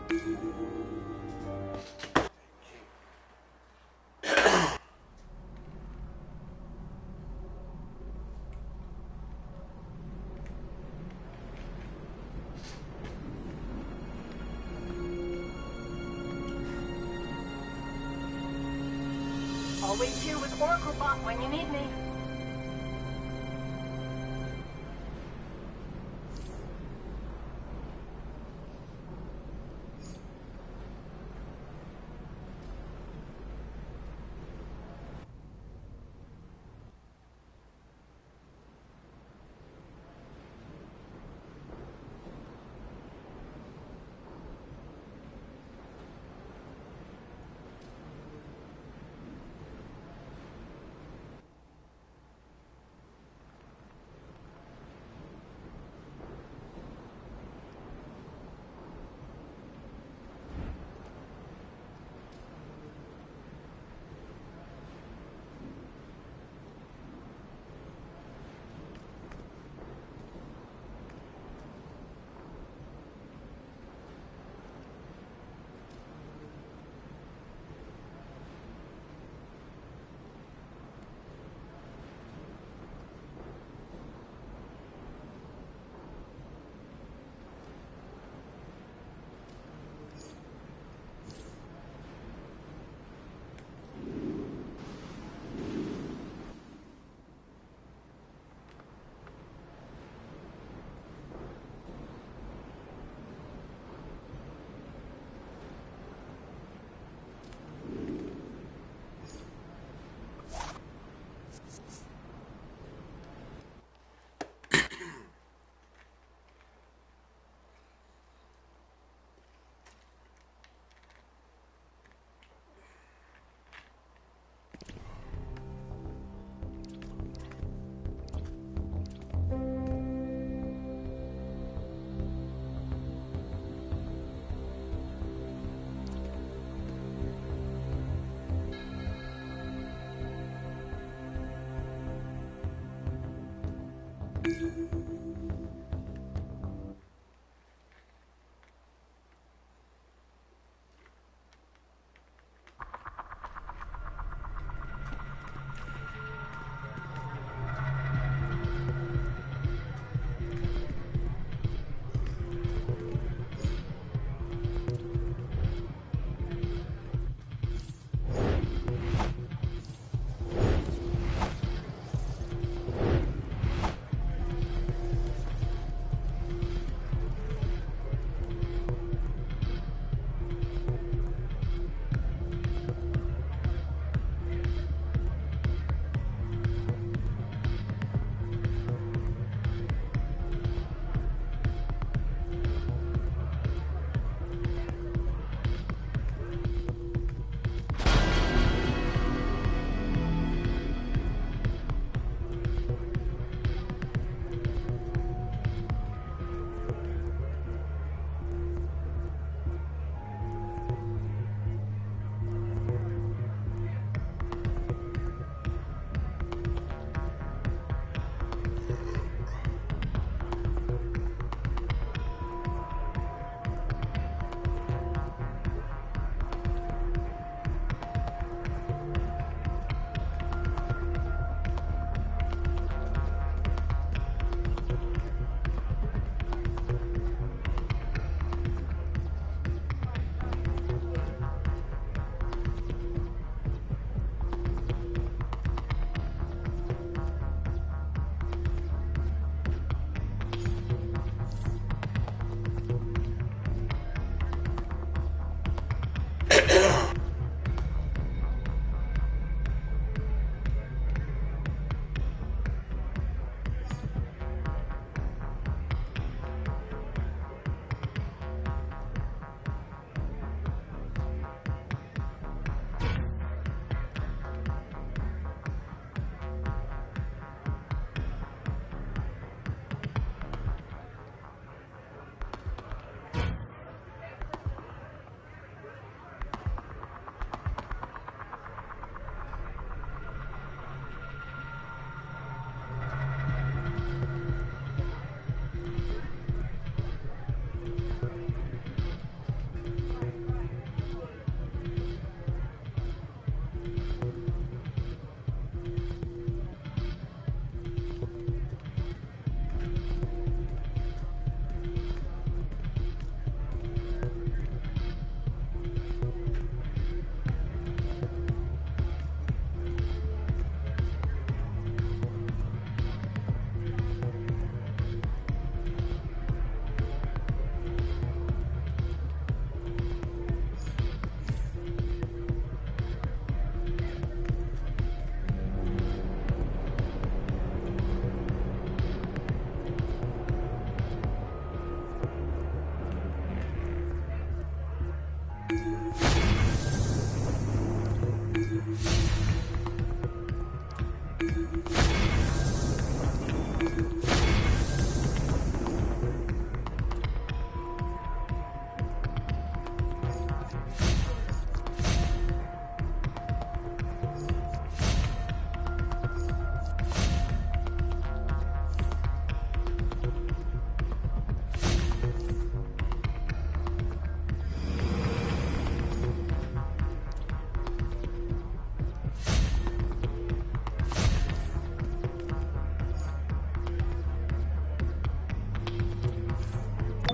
Always here with Oracle Bot when you need me.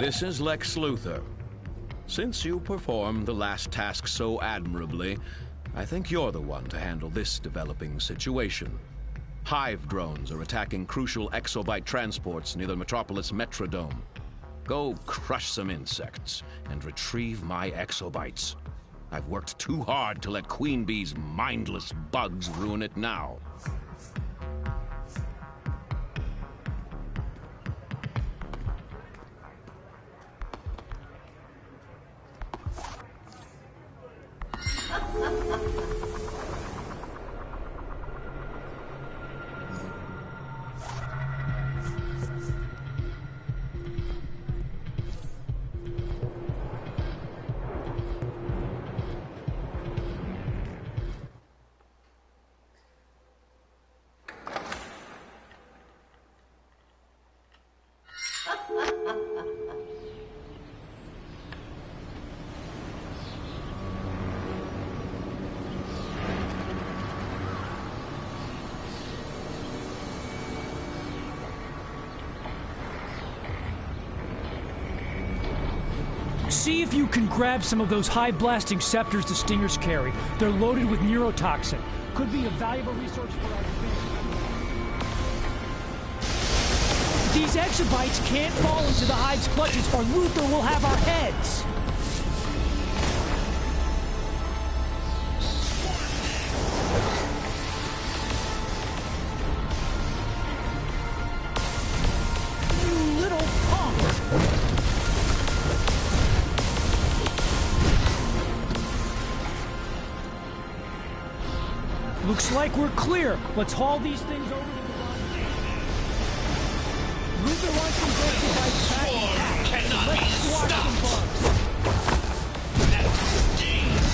This is Lex Luthor. Since you performed the last task so admirably, I think you're the one to handle this developing situation. Hive drones are attacking crucial exobyte transports near the Metropolis Metrodome. Go crush some insects and retrieve my exobytes. I've worked too hard to let Queen Bee's mindless bugs ruin it now. See if you can grab some of those high-blasting scepters the Stingers carry. They're loaded with neurotoxin. Could be a valuable resource for our defense. These exobytes can't fall into the Hive's clutches or Luthor will have our heads! You little punk! Looks like we're clear. Let's haul these things over to the rendezvous. Luthor wants some exobytes back in cannot Let's be squash some stopped. bugs. That stings.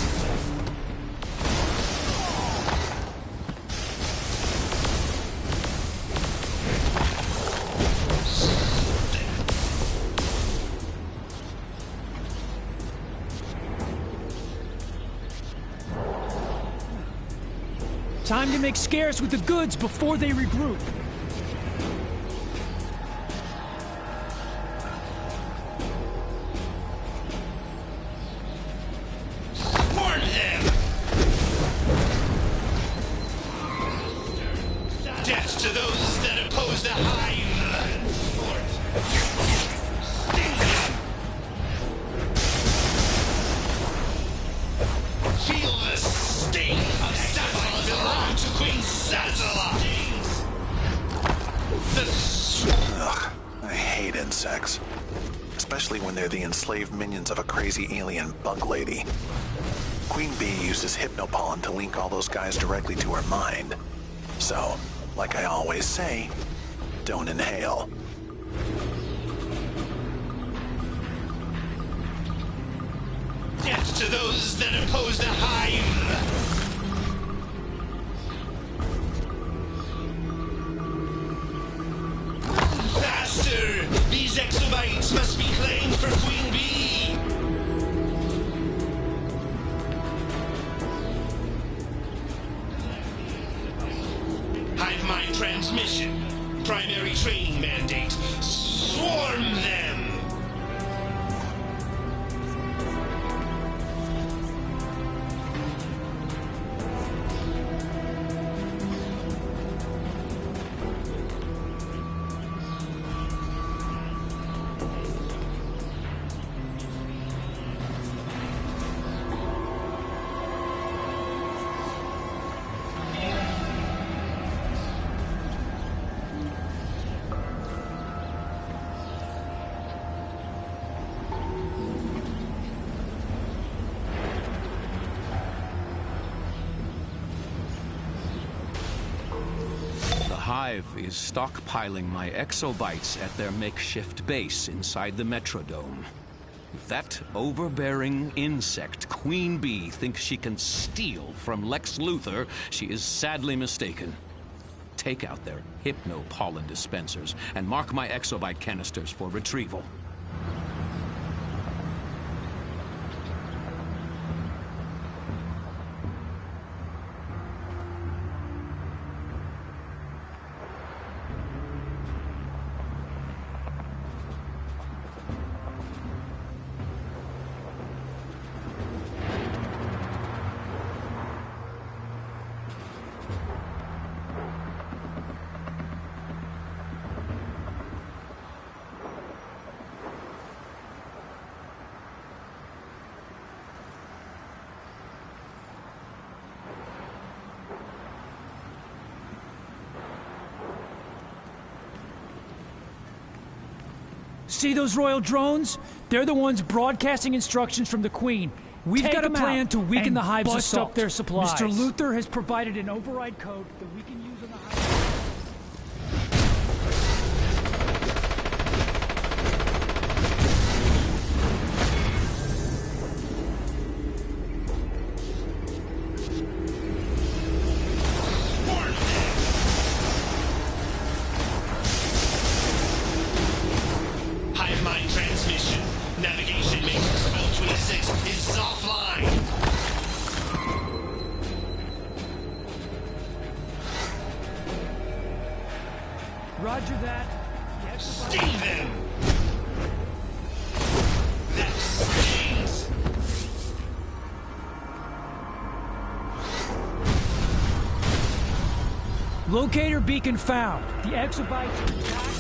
Time to make scarce with the goods before they regroup. Warn them! Death to those that oppose the Hive! Feel the sting of sapphire belong to Queen Sazala! Ugh, I hate insects. Especially when they're the enslaved minions of a crazy alien bug lady. Queen Bee uses hypnopollen to link all those guys directly to her mind. So, like I always say, don't inhale. Death to those that oppose the Hive! Faster! These exobytes must be claimed for Queen Bee! Hive mind transmission. Primary training mandate. Swarm them! The Hive is stockpiling my exobytes at their makeshift base inside the Metrodome. If that overbearing insect, Queen Bee, thinks she can steal from Lex Luthor, she is sadly mistaken. Take out their hypno-pollen dispensers and mark my exobyte canisters for retrieval. See those royal drones? They're the ones broadcasting instructions from the Queen. We've got a plan to weaken the Hive's assault. Up their supplies. Mr. Luther has provided an override code that we can use on the Hive. Roger that. Steven! That stings! Locator beacon found. The exobytes are intact.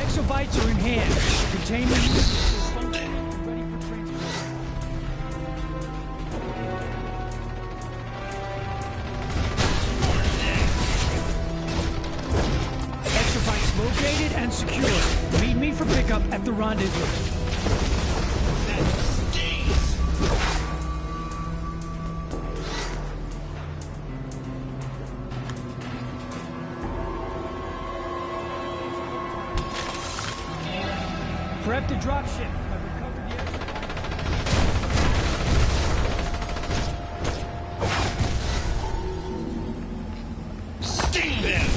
Exobytes are in hand. Containment is functional and ready for transport. Exobytes located and secured. Meet me for pickup at the rendezvous. Prep the dropship. I've recovered the exobytes. Sting them!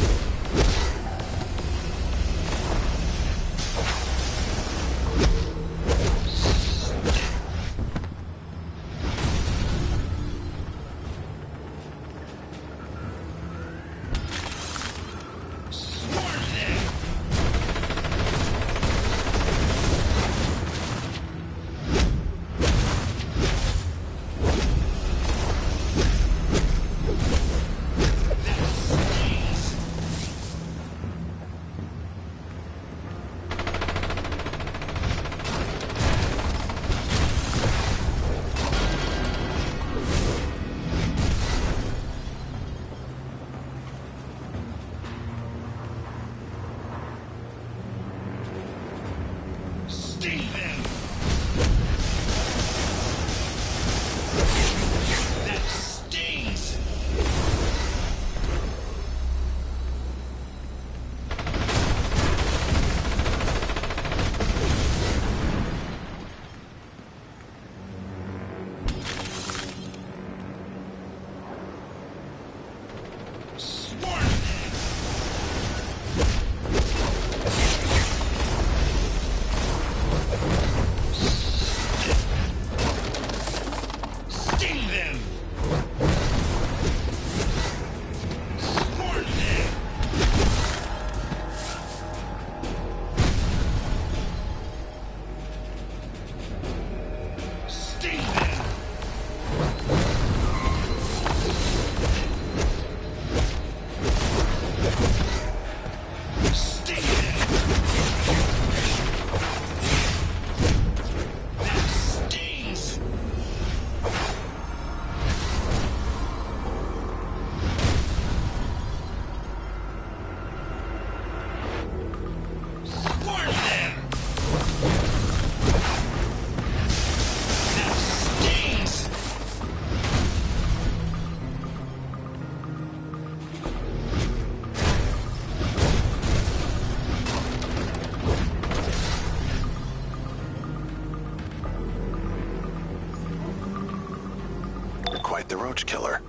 Quite the roach killer.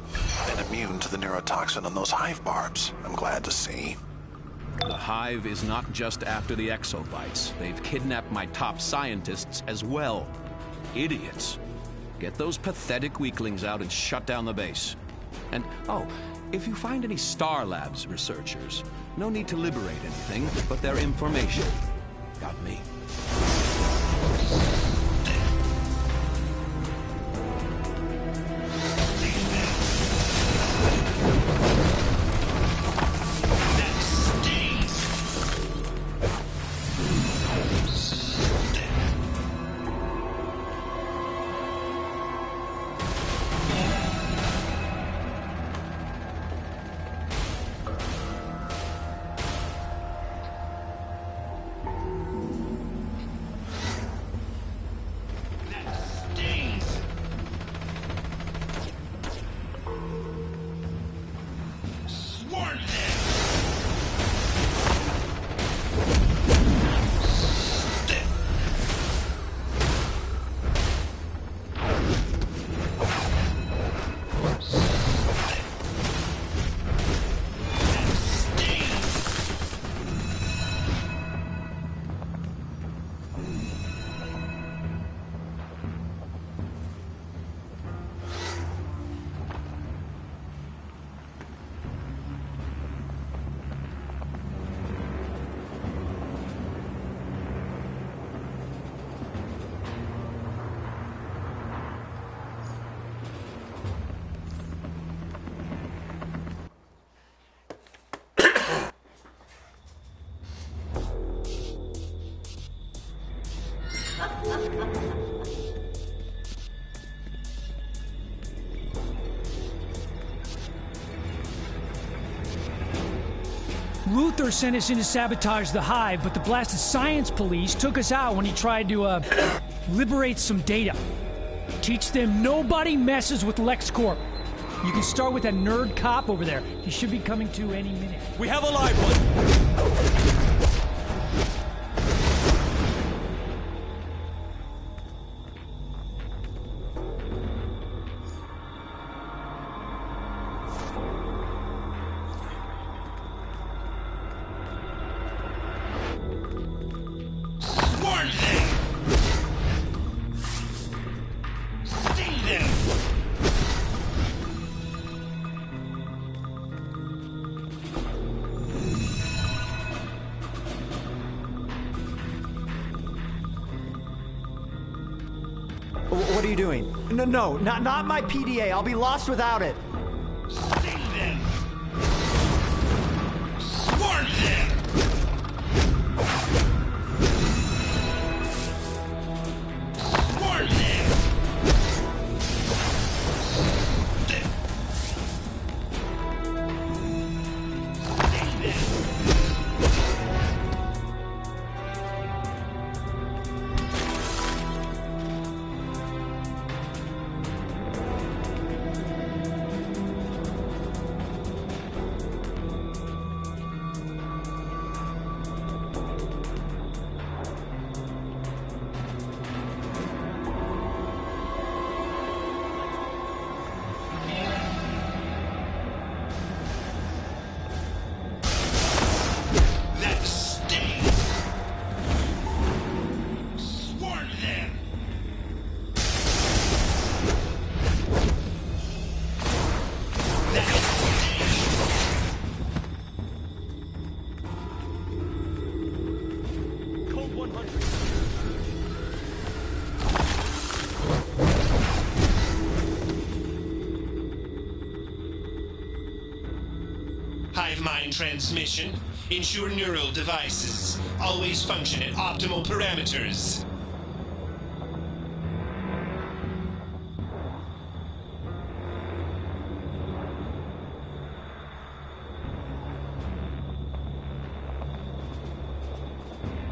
And immune to the neurotoxin on those hive barbs, I'm glad to see. The Hive is not just after the exobytes. They've kidnapped my top scientists as well. Idiots. Get those pathetic weaklings out and shut down the base. And, oh, If you find any Star Labs researchers, no need to liberate anything, but their information. Got me. Luther sent us in to sabotage the Hive, but the blasted science police took us out when he tried to, liberate some data. Teach them nobody messes with LexCorp. You can start with that nerd cop over there. He should be coming to any minute. We have a live one! What are you doing? No, not my PDA. I'll be lost without it. Sting them! Swarm them! Swarm them! Sting them! Hive mind transmission. Ensure neural devices always function at optimal parameters.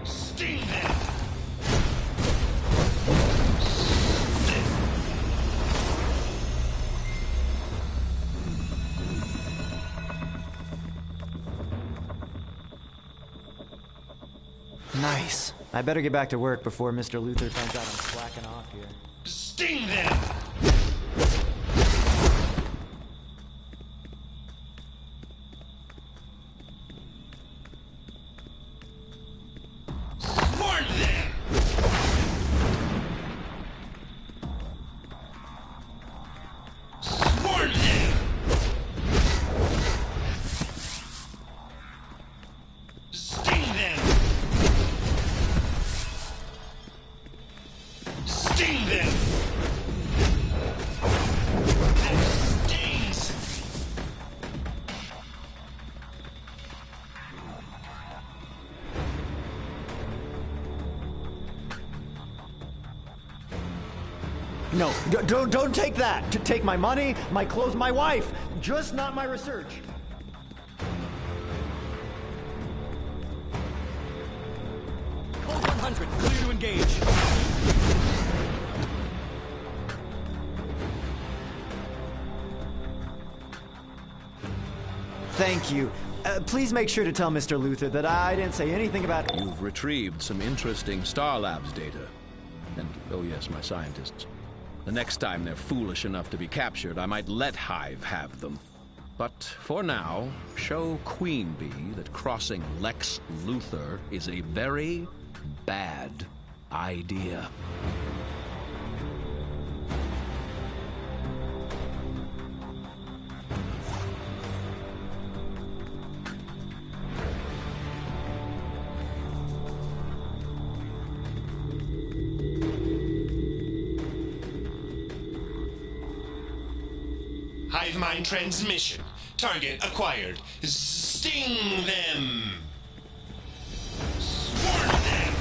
Sting them! Nice. I better get back to work before Mr. Luther finds out I'm slacking off here. Sting them! Swarm them! Swarm them! No, don't take that. Take my money, my clothes, my wife. Just not my research. Code 100, clear to engage. Thank you. Please make sure to tell Mr. Luther that I didn't say anything about... You've retrieved some interesting Star Labs data. And, oh yes, my scientists. The next time they're foolish enough to be captured, I might let Hive have them. But for now, show Queen Bee that crossing Lex Luthor is a very bad idea. Hive mind transmission. Target acquired. Sting them. Swarm them.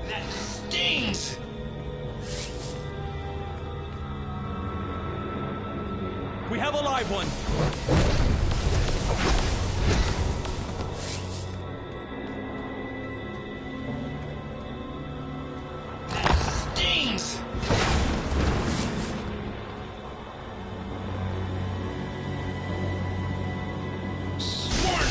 That stings. We have a live one. That stings! Swarm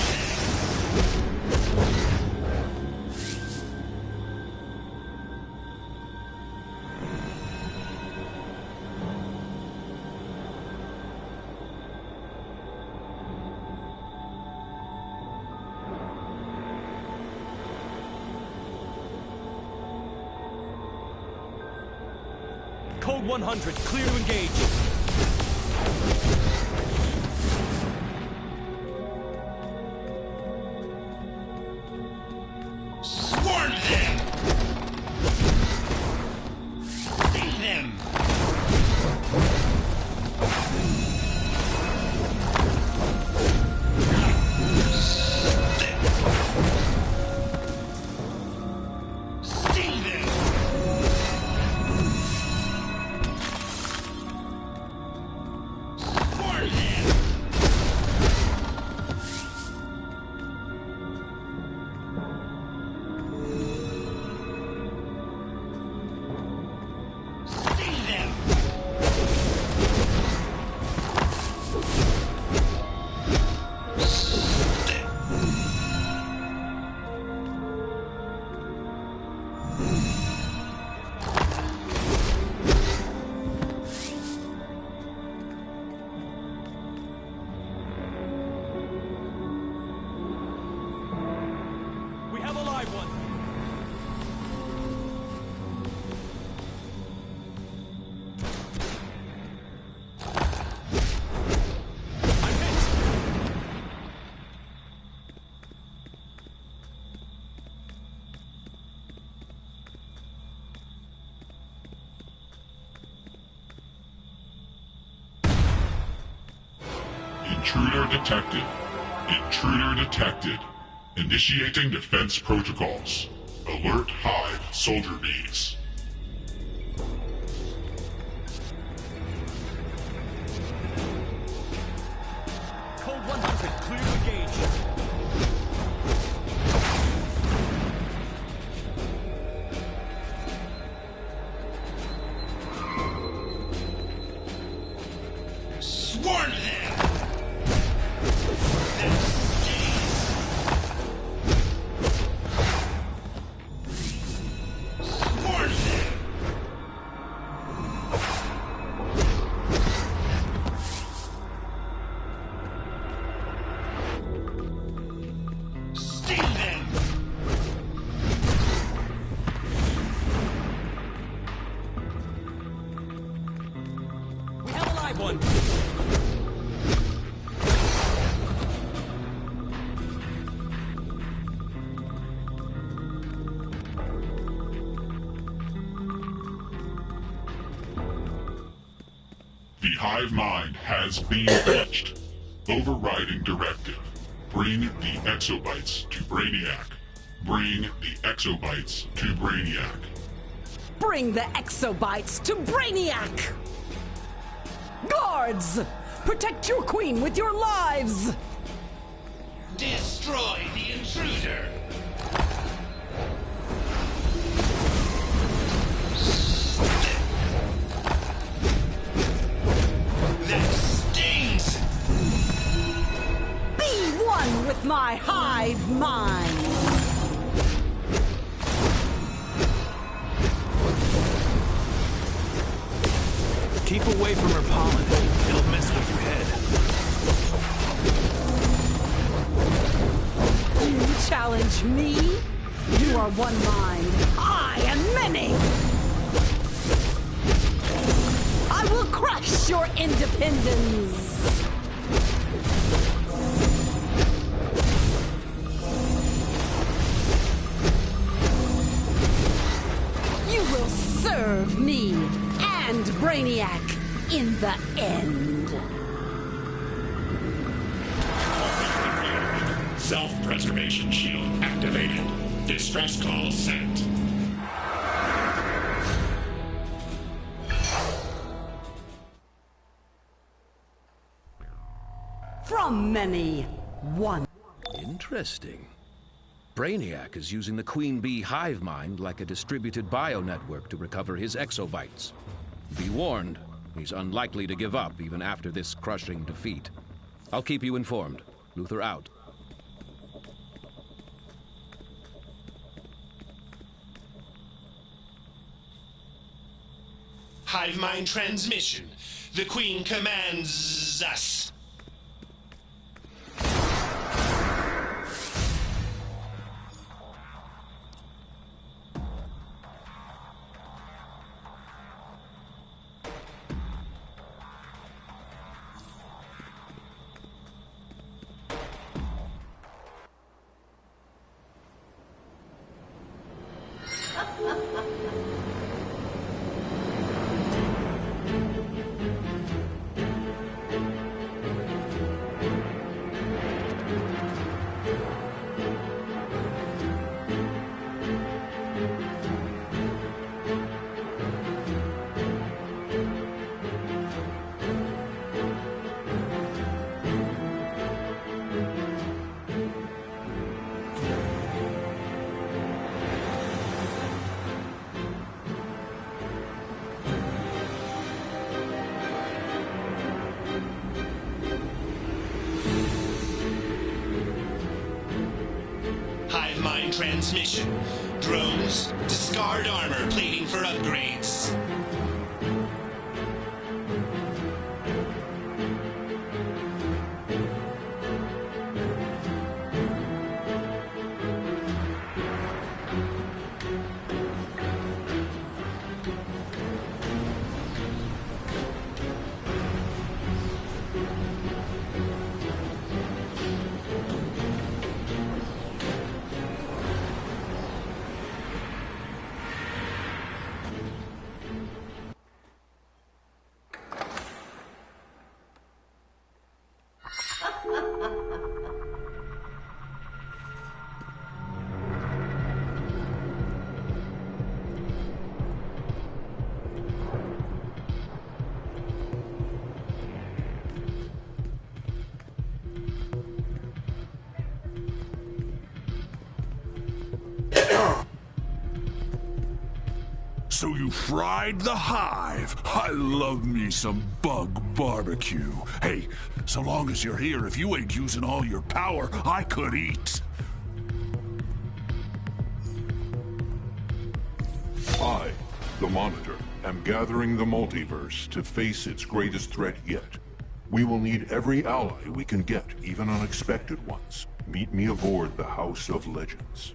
Code 100, clear to engage. Swarm them! Sting them! Sting them! Swarm them! Sting them! We have a live one. I'm hit. Intruder detected. Intruder detected. Initiating defense protocols. Alert Hive soldier bees. Code 100, clear to engage. Swarm them! That stings! Swarm them! hive mind has been breached. Overriding directive. Bring the exobytes to Brainiac. Bring the exobytes to Brainiac. Bring the exobytes to Brainiac! Guards! Protect your queen with your lives! Destroy the intruder! That stings! Be one with my hive mind! Keep away from her pollen. It'll mess with your head. You challenge me? You are one mind. I am many! I will crush your independence! You will serve me and Brainiac in the end. Self-preservation shield activated. Distress call sent. From many, one. Interesting. Brainiac is using the Queen Bee hive mind like a distributed bionetwork to recover his exobytes. Be warned, he's unlikely to give up even after this crushing defeat. I'll keep you informed. Luther out. Hive mind transmission. The Queen commands us. Hive mind transmission. Drones, discard armor plating for upgrades. So you fried the hive. I love me some bug barbecue. Hey, so long as you're here, if you ain't using all your power, I could eat. I, the Monitor, am gathering the multiverse to face its greatest threat yet. We will need every ally we can get, even unexpected ones. Meet me aboard the House of Legends.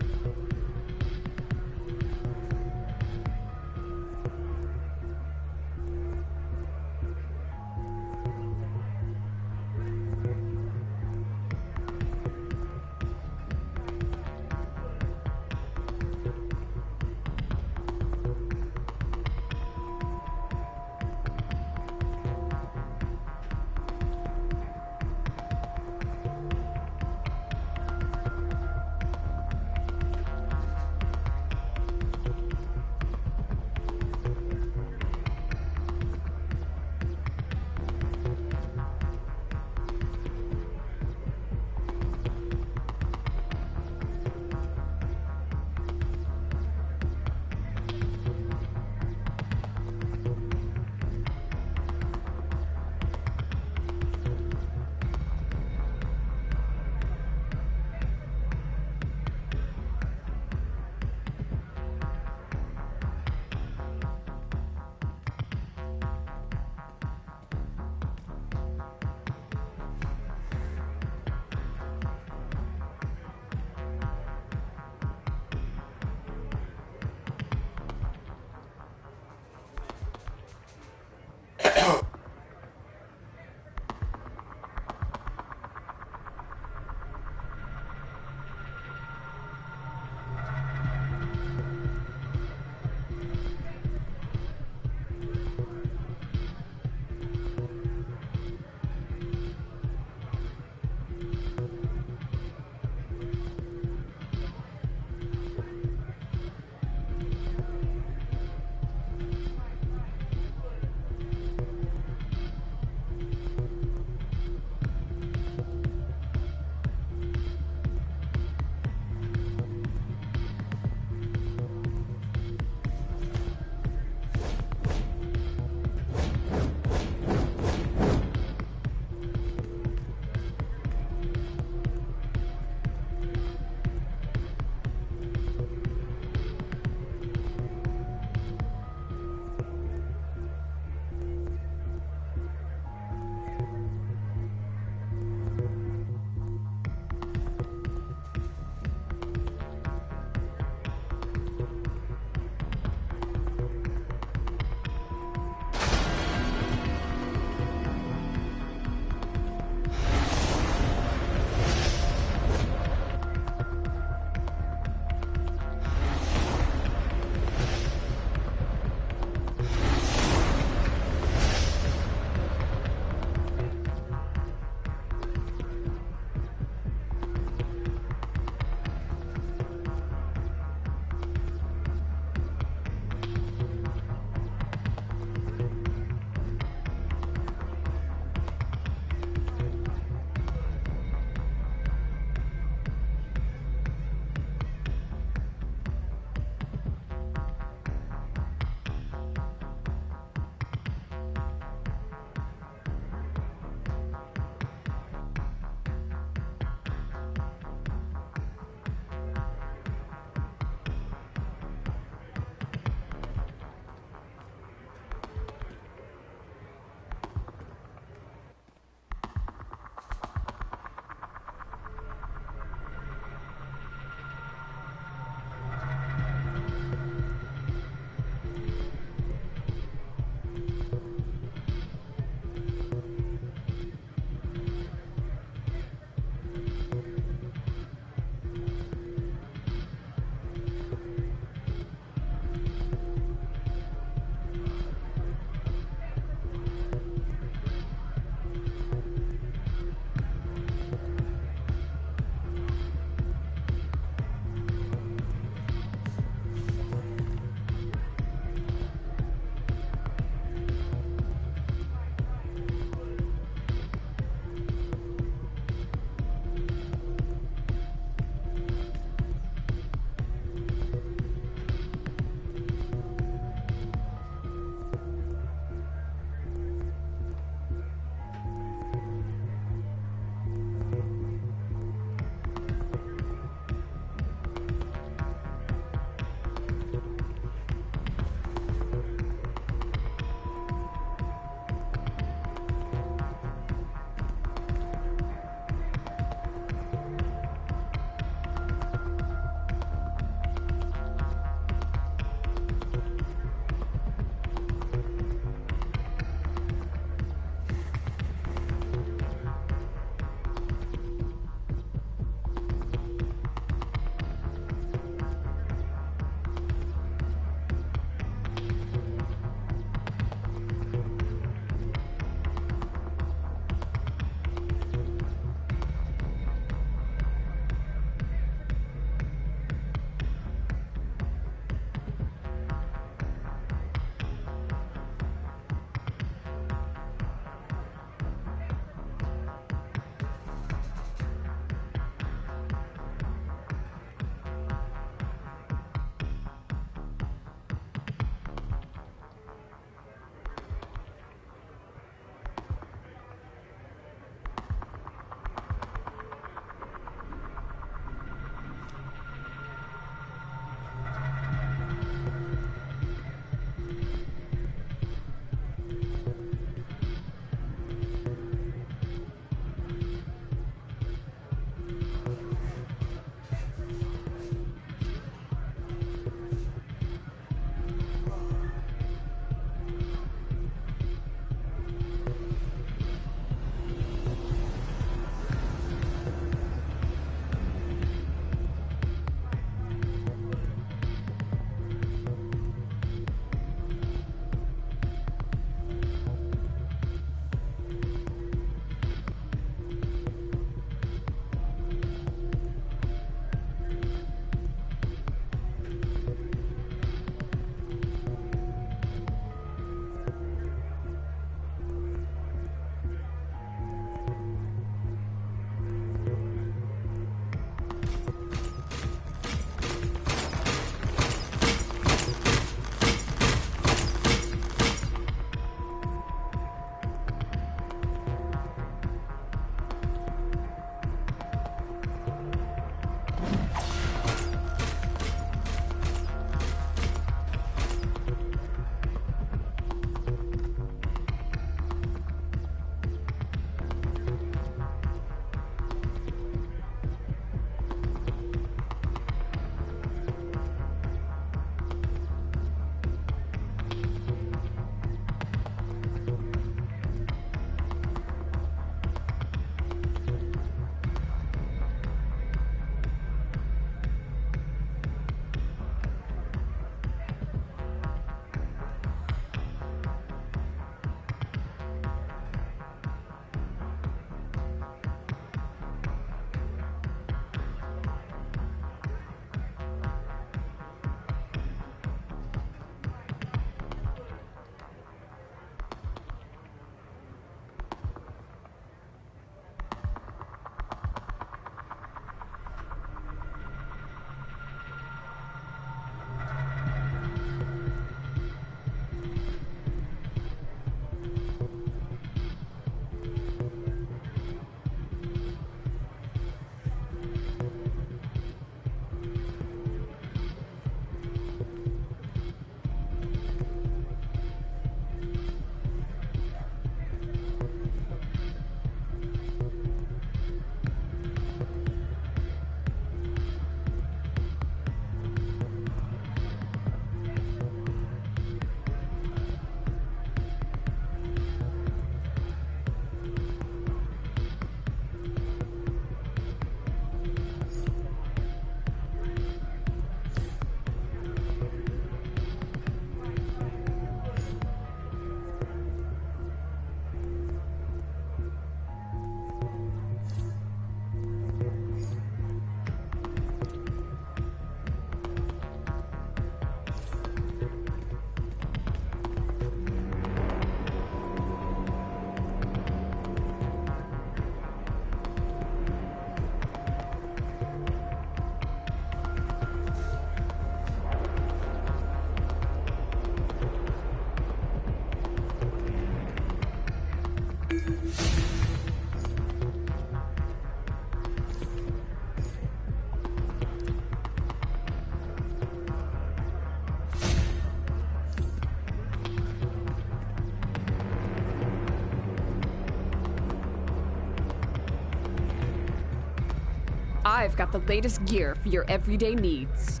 I've got the latest gear for your everyday needs.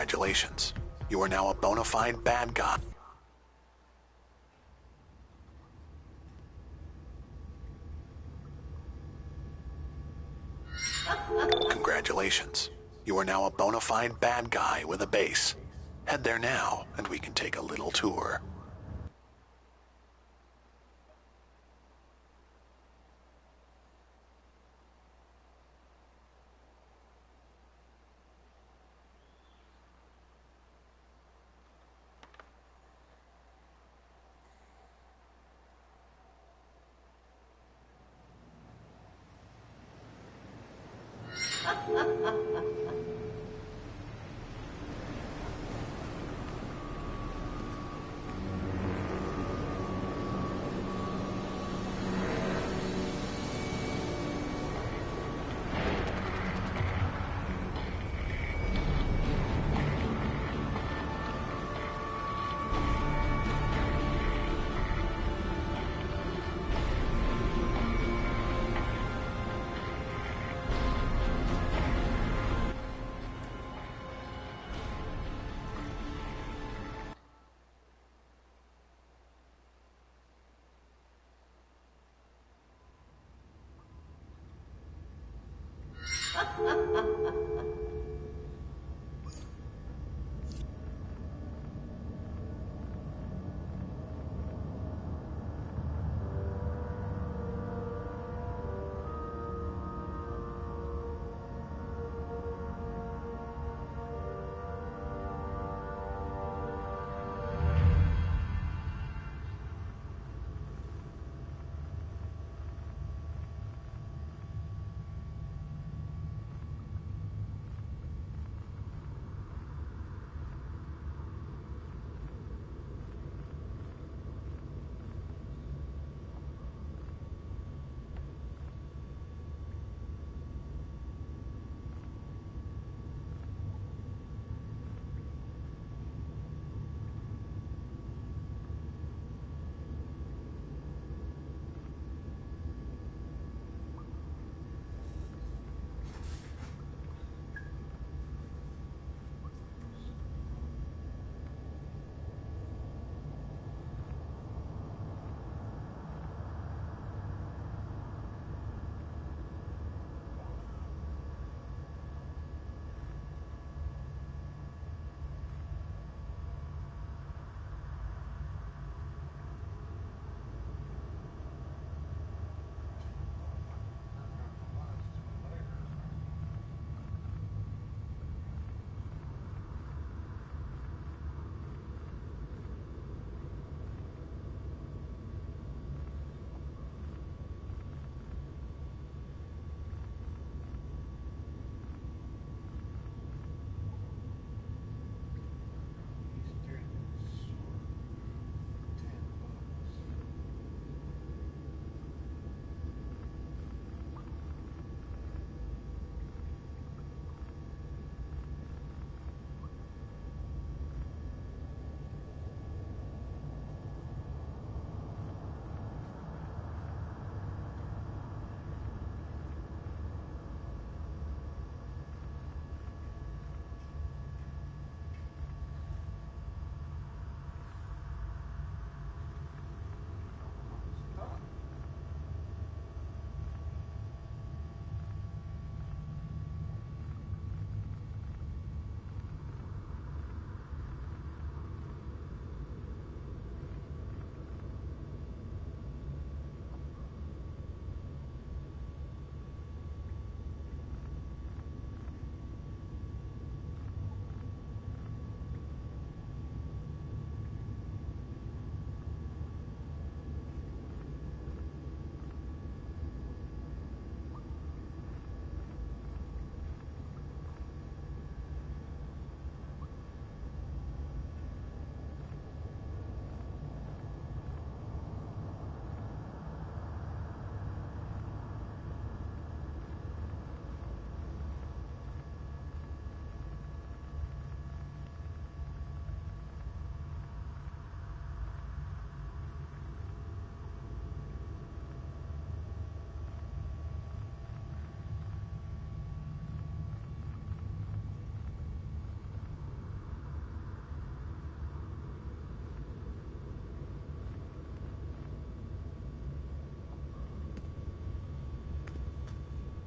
Congratulations. You are now a bona fide bad guy. Congratulations. You are now a bona fide bad guy with a base. Head there now, and we can take a little tour.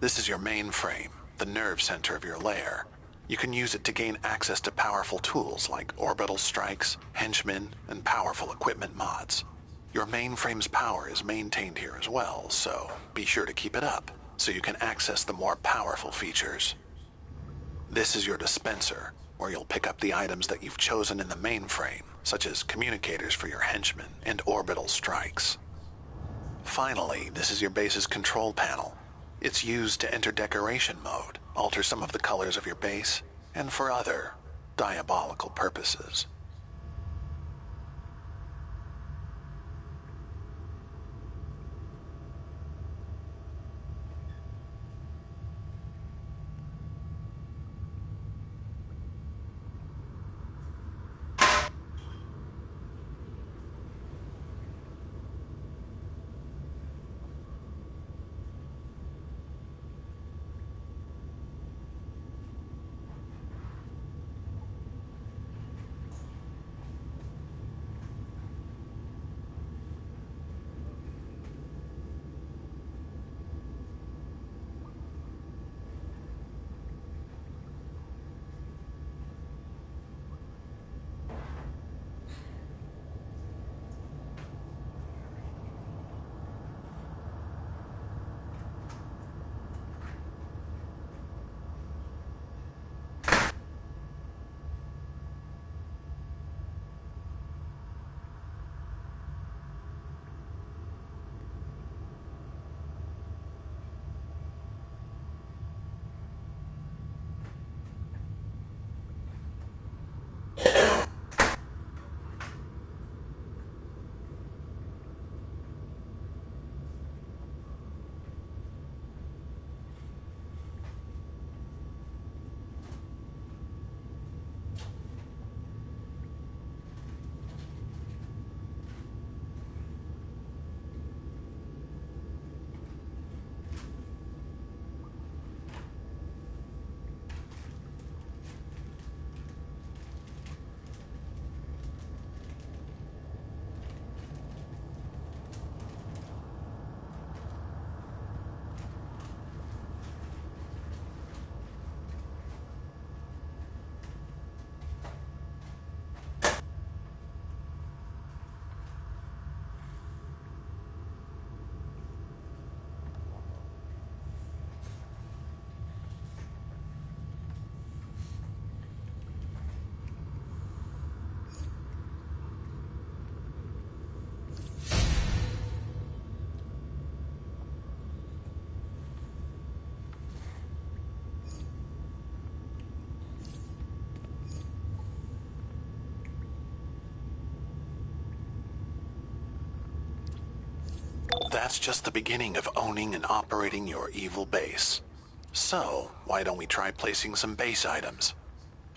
This is your mainframe, the nerve center of your lair. You can use it to gain access to powerful tools like orbital strikes, henchmen, and powerful equipment mods. Your mainframe's power is maintained here as well, so be sure to keep it up so you can access the more powerful features. This is your dispenser, where you'll pick up the items that you've chosen in the mainframe, such as communicators for your henchmen and orbital strikes. Finally, this is your base's control panel. It's used to enter decoration mode, alter some of the colors of your base, and for other diabolical purposes. That's just the beginning of owning and operating your evil base. So, why don't we try placing some base items?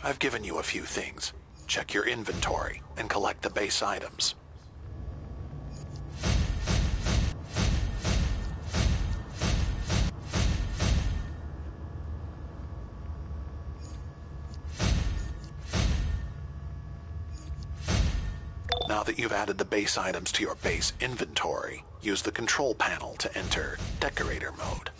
I've given you a few things. Check your inventory and collect the base items. Now that you've added the base items to your base inventory, use the control panel to enter decorator mode.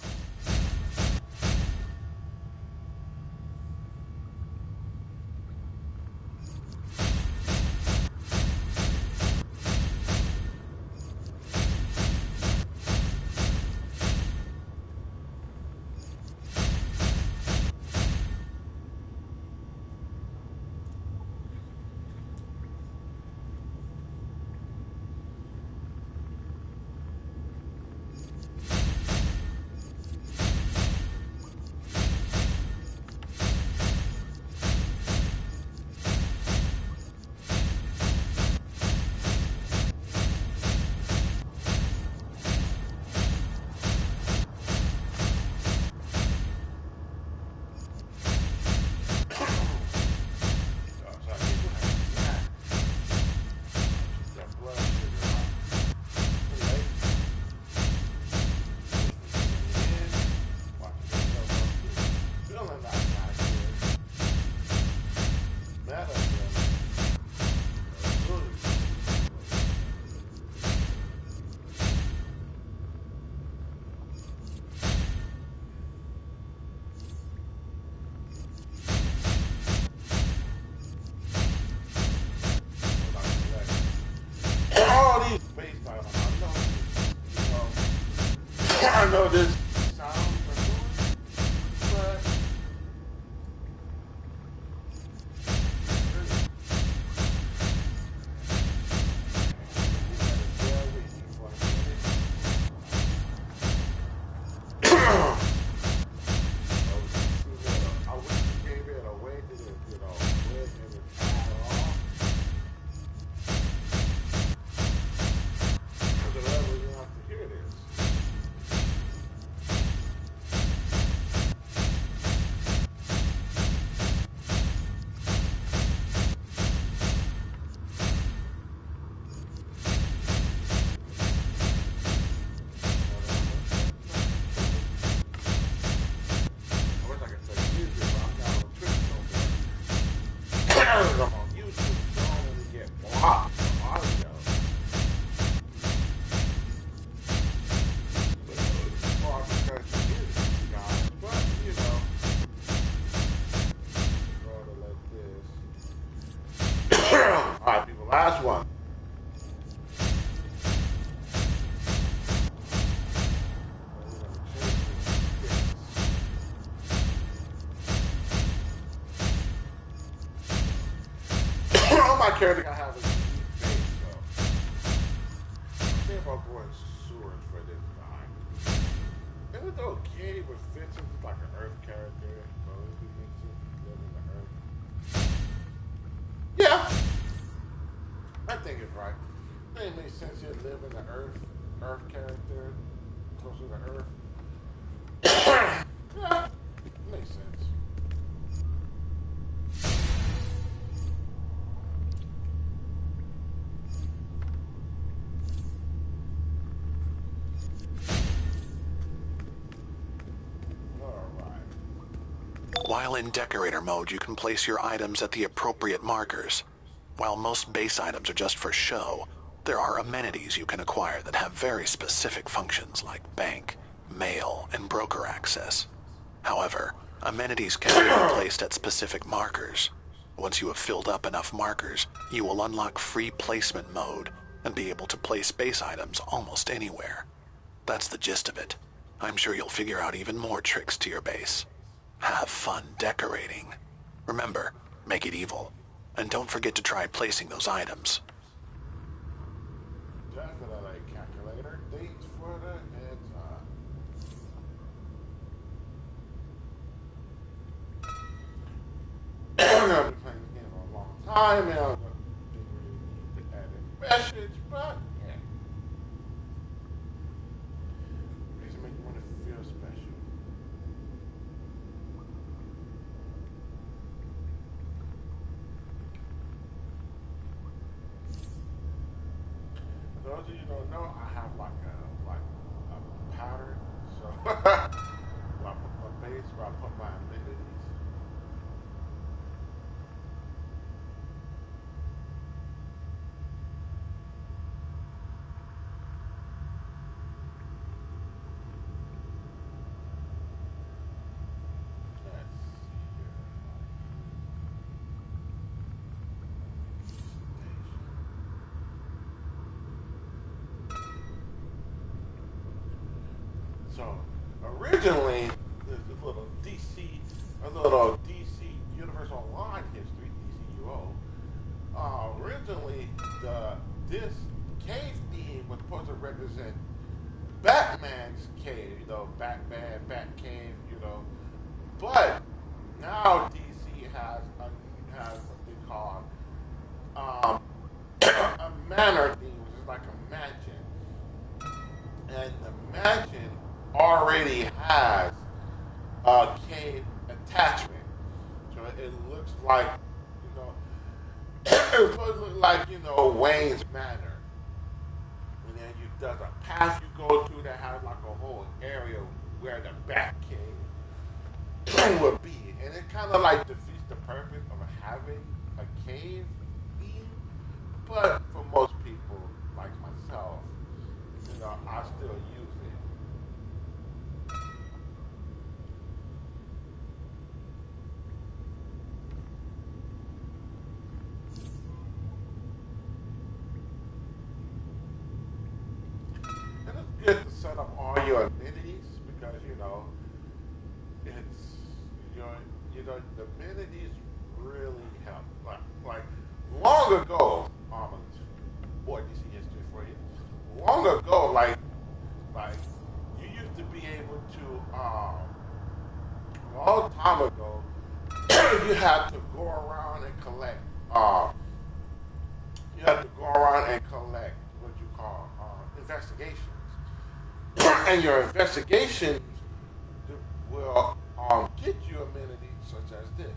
to just, you know, click and just add off. Because whatever you have to hear this. Alright, people, last one. All my character I have is face, so I think about going sewers for this guy. It was okay with fits into like an Earth character, so it would make sense to live in the Earth. Yeah. I think it's right. I think it makes sense here to live in the Earth character, closer to Earth. Yeah, makes sense. While in decorator mode, you can place your items at the appropriate markers. While most base items are just for show, there are amenities you can acquire that have very specific functions like bank, mail, and broker access. However, amenities can be placed at specific markers. Once you have filled up enough markers, you will unlock free placement mode and be able to place base items almost anywhere. That's the gist of it. I'm sure you'll figure out even more tricks to your base. Have fun decorating. Remember, make it evil. And don't forget to try placing those items. Definitely calculator. Dates for the heads up. I'm going to be playing this game for a long time, and I'm going to need to edit message, but yeah. Makes me want to feel special. For those of you who don't know, I have like a pattern. So where I put my base, where I put my amenities. So originally, there's a little DC Universe Online history, DCUO. Originally, this cave theme was supposed to represent Batman's cave, Batman, Batcave, But now DC has what they call a manor theme, which is like a mansion, and the mansion already has a cave attachment. So it looks like, it's supposed to look like, Wayne's Manor. And then there's a path you go through that has like a whole area where the Bat Cave would be. And it kind of like defeats the purpose of having a cave theme. But for most people, like myself, I still use it. And it's good to set up all your amenities because, it's, the amenities really help. Like long ago, boy, DC history for you. Long ago, like you used to be able to, a long time ago, you have to go around and collect. You have to go around and collect what you call investigations, and your investigations will get you amenities such as this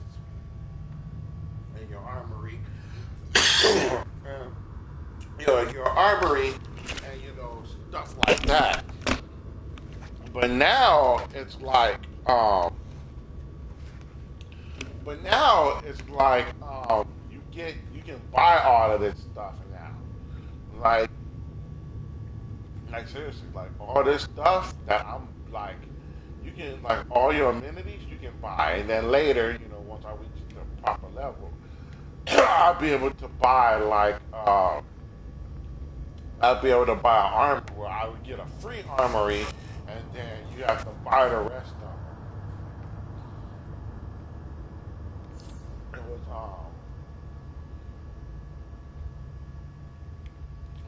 in your armory, and, your armory, and stuff like that. But now it's like, you can buy all of this stuff now. Like seriously, like all this stuff that I'm like, you can like all your amenities you can buy, and then later, once I reach the proper level, I'll be able to buy I'll be able to buy an armor where I would get a free armory, and then you have to buy the rest of them. It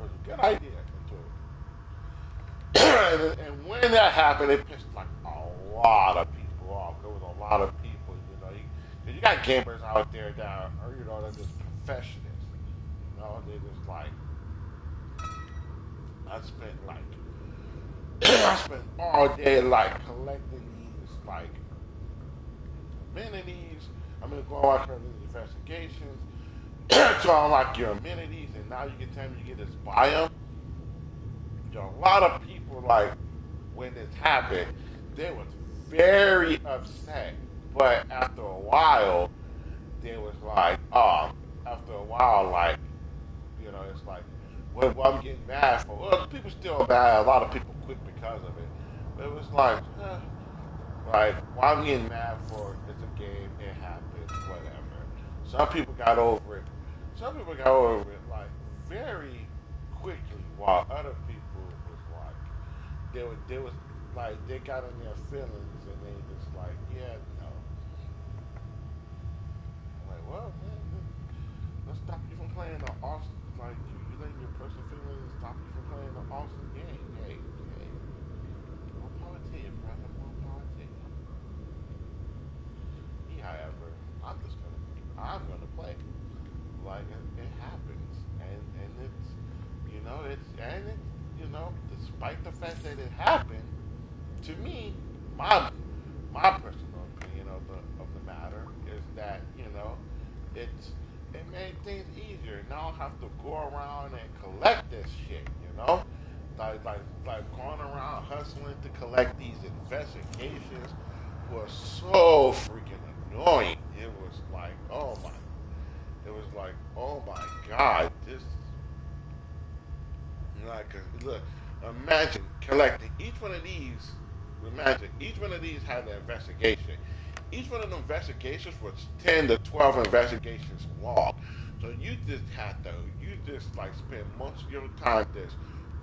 was a good idea to do it. And when that happened, it pissed like a lot of people off. There was a lot of people, you got gamers out there that are, they're just professionals. They just like, I spent all day like collecting these like amenities. I'm gonna go out for these investigations to unlock your amenities, and now you can tell me you get to buy them. A lot of people, like, when this happened, they was very upset. But after a while, they was like, it's like, what I'm getting mad for? Well, people still mad. A lot of people quit because of it. But it was like, what I'm getting mad for, it's a game, it happened, whatever. Some people got over it. Some people got over it, like, very quickly, while other people was like, they was like, they got in their feelings, and they just like, yeah, no. I'm like, well, man, let's stop you from playing the awesome, like, you letting your personal feelings stop you from playing the awesome game. Hey, more power to you, brother, more power to you. Me, however, I'm gonna play. Like, it happens, and it's, despite the fact that it happened, to me, my personal opinion of the matter is that, it made things easier. Now I have to go around and collect this shit, like going around hustling to collect these investigations was so freaking annoying. It was like, oh my God, this. Like, look, imagine collecting each one of these. Imagine each one of these had an investigation. Each one of the investigations was 10 to 12 investigations long. So you just like spend most of your time just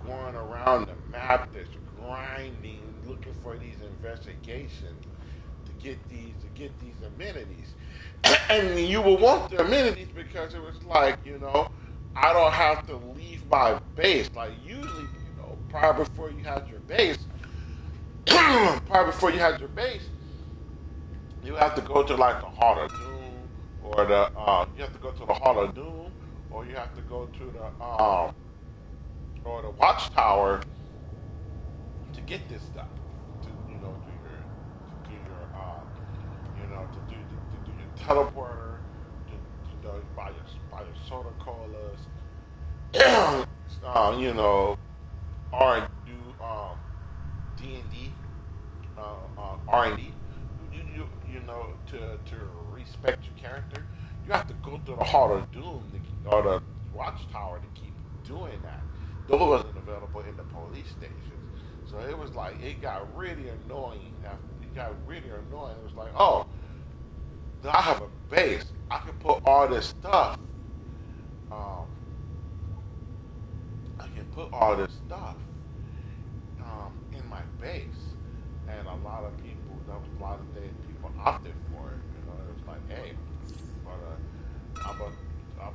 going around the map, just grinding, looking for these investigations to get these amenities. And you will want the amenities because it was like, I don't have to leave my base. Like usually, prior before you had your base, you have to go to like the Hall of Doom, or you have to go to the Hall of Doom, or you have to go to the Watchtower to get this stuff. To do your teleporter, to buy your soda colas, or do D&D, R&D. To respect your character, you have to go to the Hall of Doom or the Watchtower to keep doing that. Those wasn't available in the police stations, so it was like it got really annoying. It was like, oh, I have a base. I can put all this stuff. In my base, and a lot of people, people opted for it. It was like, hey, I'm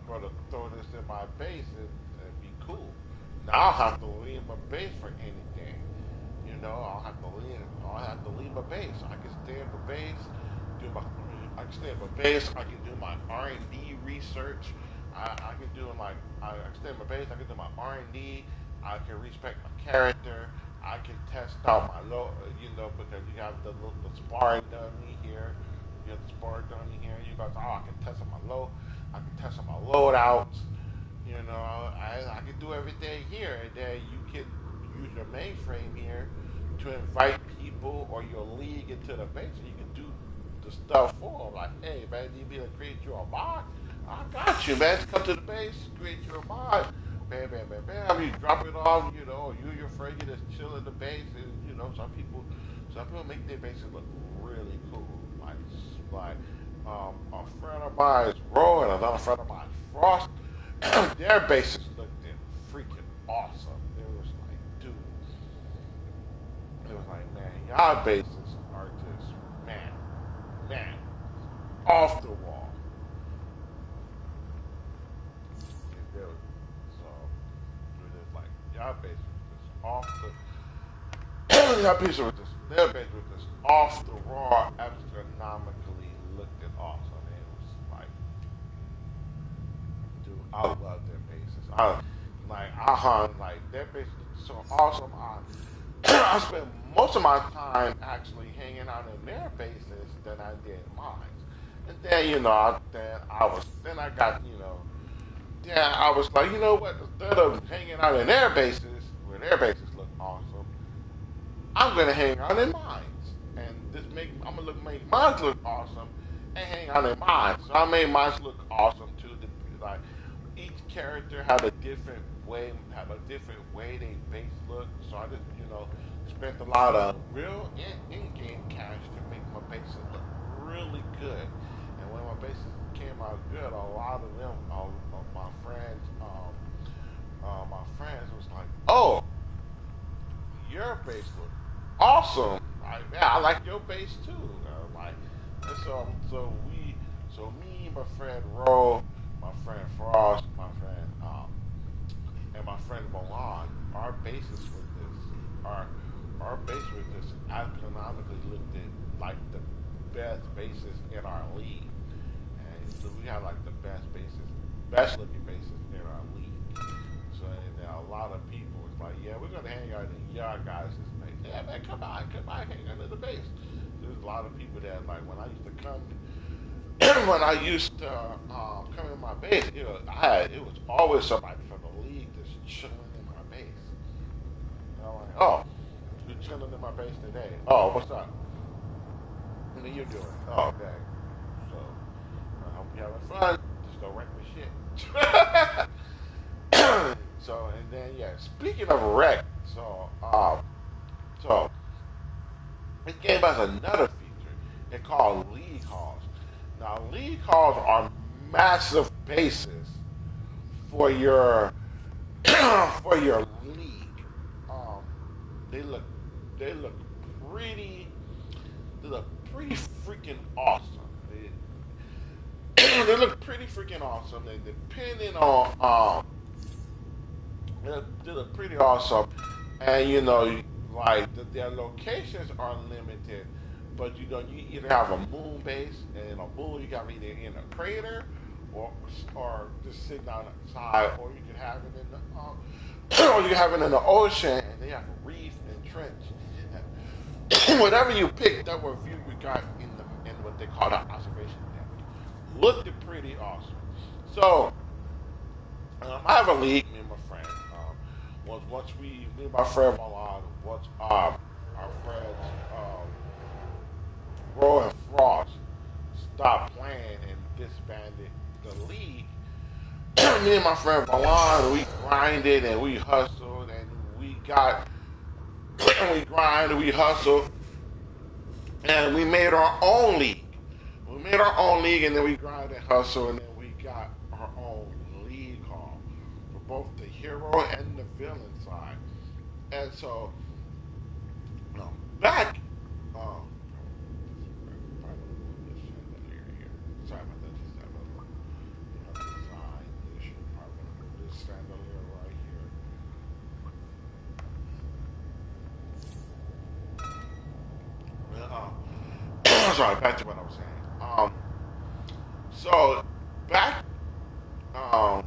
gonna throw this in my base and be cool. Now I'll have to leave my base for anything. I'll have to leave my base. I can stay in the base, I can stay at my base. I can do my R&D research. I can do like I can stay at my base. I can do my R&D. I can respect my character. I can test out my low, because you have the sparring dummy here. You have the sparring dummy here. You guys, I can test on my low. I can test on my loadouts. I can do everything here, and then you can use your mainframe here to invite people or your league into the base, and you can do the stuff for them. Like, hey, man, you need to create you a mod? I got you, man. Just come to the base, create you a mod. Bam, bam, bam, bam. You drop it off, you and your friend, you just chill in the base, and, some people make their bases look really cool. Like a friend of mine, Ro, and another friend of mine, Frost, their bases looked freaking awesome. It was like, dude, it was like, man, y'all bases are just, man, off the wall. So, it was just like, y'all bases were just off the, y'all bases were just, their bases were just off the wall, astronomically looked it awesome. It was like, dude, I love their bases. I hung, like, their bases looked so awesome. I spent most of my time actually hanging out in their bases than I did mine. And then, I was like, you know what, instead of hanging out in their bases, where their bases look awesome, I'm gonna hang out in mine. And I'm gonna make mine look awesome and hang out in mine. So I made mine look awesome too. Like, each character had a different way they base look. So I just, spent a lot of real in-game cash to make my bases look really good. And when my bases came out good, a lot of them, my friends was like, "Oh, your base look awesome! I like your base too." Like, and so me, my friend Ro, my friend Frost, and my friend Milan, our bases with our base with this astronomically looked at like the best bases in our league. And so we have like the best looking bases in our league. So and a lot of people was like, yeah, we're gonna hang out in your guys' base. Yeah, man, come on, hang out in the base. There's a lot of people that, like, when I used to come in my base, it was always somebody from the league just chilling in my base. And I'm like, oh, you're chilling in my base today. Oh, what's up? What are you doing? Oh, okay. So I hope you're having fun. Just go wreck my shit. So, and then, yeah, speaking of wreck, so it gave us another feature. It called league halls. Now, league halls are massive bases for your league. They look pretty freaking awesome. They look pretty freaking awesome. They depending on they look pretty awesome, and like their locations are limited, but you either have a moon base, and a moon you got either in a crater or just sitting outside, or you can have it in the or you can have it in the ocean, and they have a reef and trench. Whatever you pick, that will view you got in what they call the observation deck. Looked pretty awesome. So I have a league, me and my friend. Once me and my friend Milan, once our friends Ro and Frost stopped playing and disbanded the league, me and my friend Milan, we grinded and we hustled and we grinded, we hustled, and we made our own league. We made our own league, and then we grinded and hustled, and then we got our own league hall for both the hero and the villain side. And so, back, sorry about that. Just have a design issue. Probably gonna move this chandelier right here. Sorry, back to what I was saying. So back, um,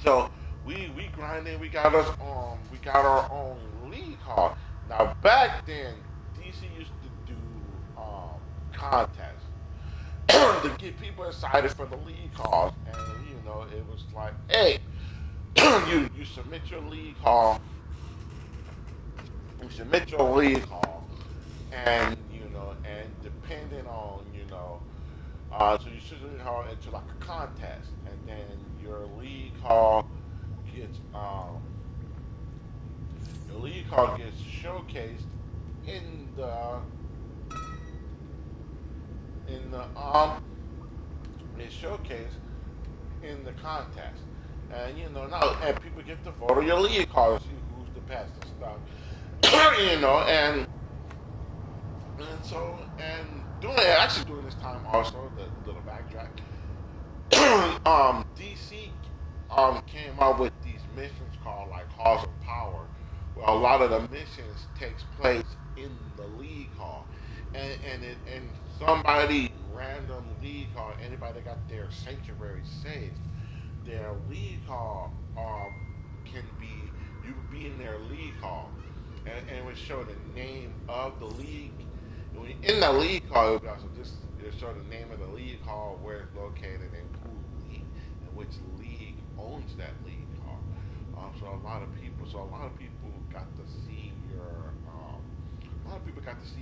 so we grinded. We got our own league car. Now back then, DC used to do contests to get people excited for the league calls, and it was like, hey, you submit your league call, and depending on so you submit your call into like a contest, and then your league call gets showcased in the in the it's showcased in the contest. And now and people get to vote on your lead card to see who's the best and stuff. And during this time also, the little backtrack, DC came out with these missions called like Halls of Power, where a lot of the missions takes place in the league hall, and somebody random league hall, anybody that got their sanctuary saved, their league hall can be you can be in their league hall, and it would show the name of the league. When you're in the league hall, it would also just show the name of the league hall, where it's located, and who league and which league owns that league hall. So a lot of people got to see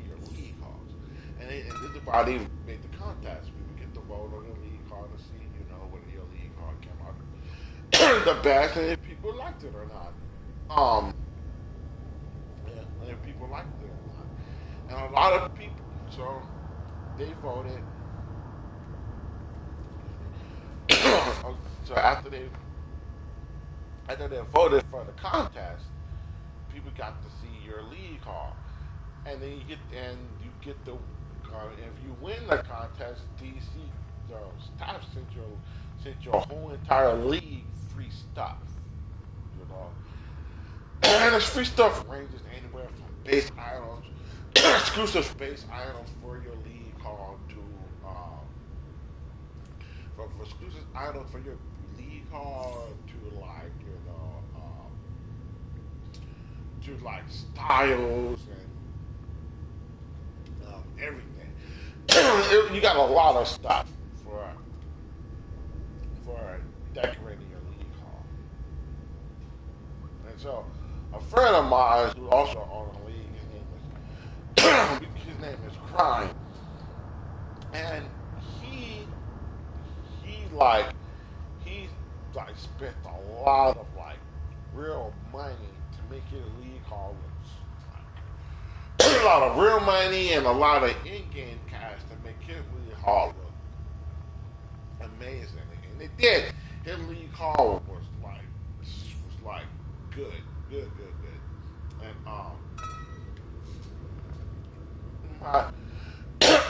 your league halls, and this is why they made the contest. People get to vote on your league hall to see whether your league hall came out the best, and if people liked it or not. And if people liked it or not. And a lot of people, so they voted. So after they voted for the contest, people got to see your league hall, and then you get the if you win the contest, DC staff sent your whole entire league free stuff, and this free stuff ranges anywhere from base items, exclusive base items for your league hall to from exclusive items for your league hall to like styles and everything. You got a lot of stuff for decorating your league hall. And so a friend of mine who also owns a league, his name is Crime, and he spent a lot of real money to make his league hall look a lot of real money and a lot of in-game cash to make his league hall look amazing, and it did. His league hall was good, and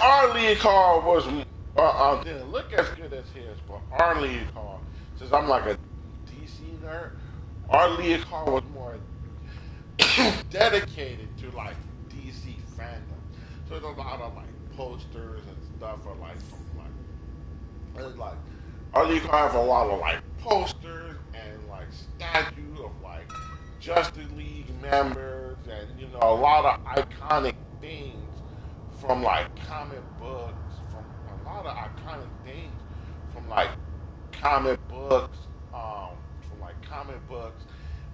our league hall was didn't look as good as his, but our league hall, since I'm like a DC nerd, our league hall was more dedicated to DC fandom. So there's a lot of posters and stuff from our league hall have a lot of posters and statues of Justice League members and a lot of iconic things from comic books, from a lot of iconic things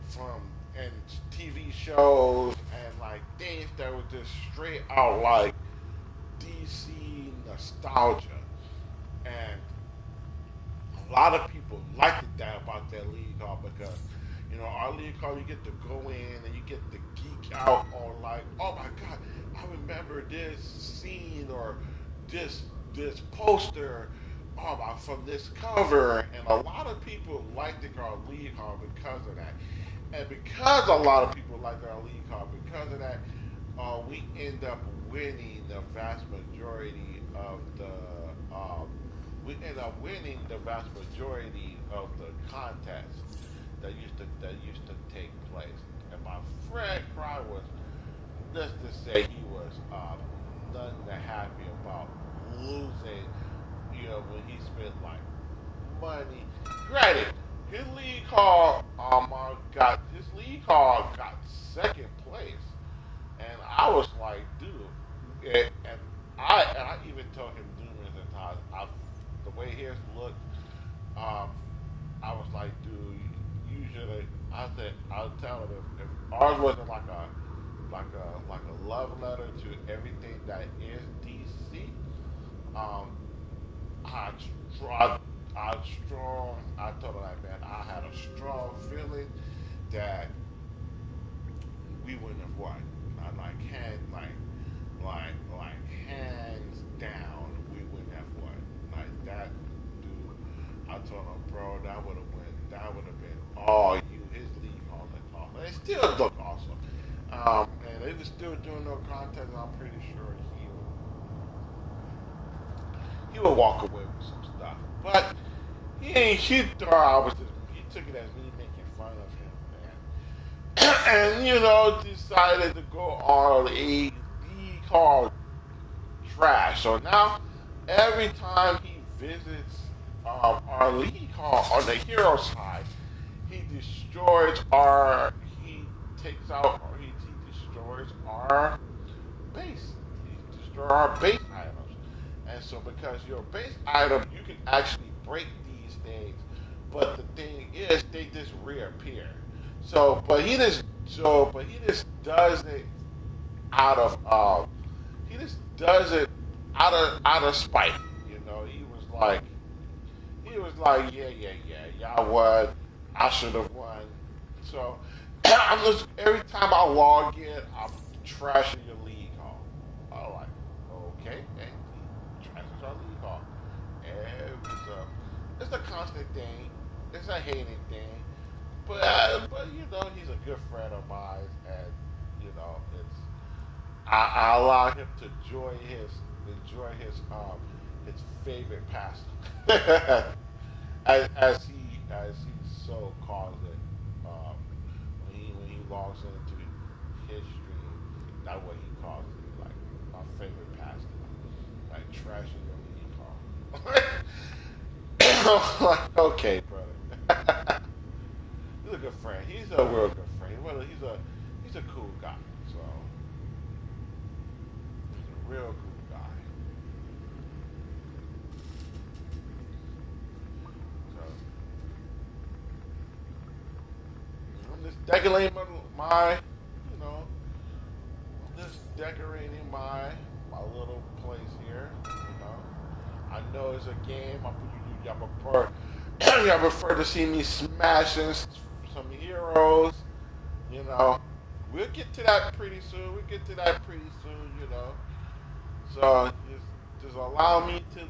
from and TV shows and things that were just straight out DC nostalgia. And a lot of people liked that about that league hall because our league hall, you get to go in and you get to geek out on oh my god, I remember this scene or this poster from this cover, and a lot of people liked our league hall because of that. And because a lot of people liked our league hall because of that, we end up winning the vast majority of the contests that used to take place. And my friend Cry was, let's just say he was none the happy about losing spent like money. Granted, his league call got second place, and I was like, dude, and I even told him numerous times, the way his looked, I was like, dude, you should have. I said, I'll tell him if ours wasn't like a love letter to everything that is DC. Um, I tried. I told her like, man, I had a strong feeling that we wouldn't have won. Like hands down, we wouldn't have won. Like that dude, I told him, bro, that would have went. That would have been all you. His league all that awesome. It still looked awesome. And they were still doing no contest. I'm pretty sure he would walk away with some stuff. But he thought I was just, he took it as me making fun of him, man. And, you know, decided to go on a league called Trash. So now, every time he visits our league hall on the hero side, he destroys he takes out, or he destroys our base. He destroys our base items. And so because your base item, you can actually break these things, but the thing is, they just reappear. But he just does it out of, out of spite. You know, he was like, yeah, y'all won. I should have won. So I'm just, every time I log in, I'm trashing your league hall. I'm like, okay, and he trashes our league hall. It's a constant thing. It's a hating thing. But you know, he's a good friend of mine, and you know, I allow him to enjoy his favorite pastime, as he so calls it. When he logs into his stream, that's what he calls it, like my favorite pastime, like trashing your league call. Like, okay, brother. He's a good friend. He's a real good friend. Well, he's a cool guy. So he's a real cool guy. So I'm just decorating my little place here. You know, I know it's a game. Y'all prefer to see me smashing some heroes. You know, we'll get to that pretty soon. You know. So just allow me to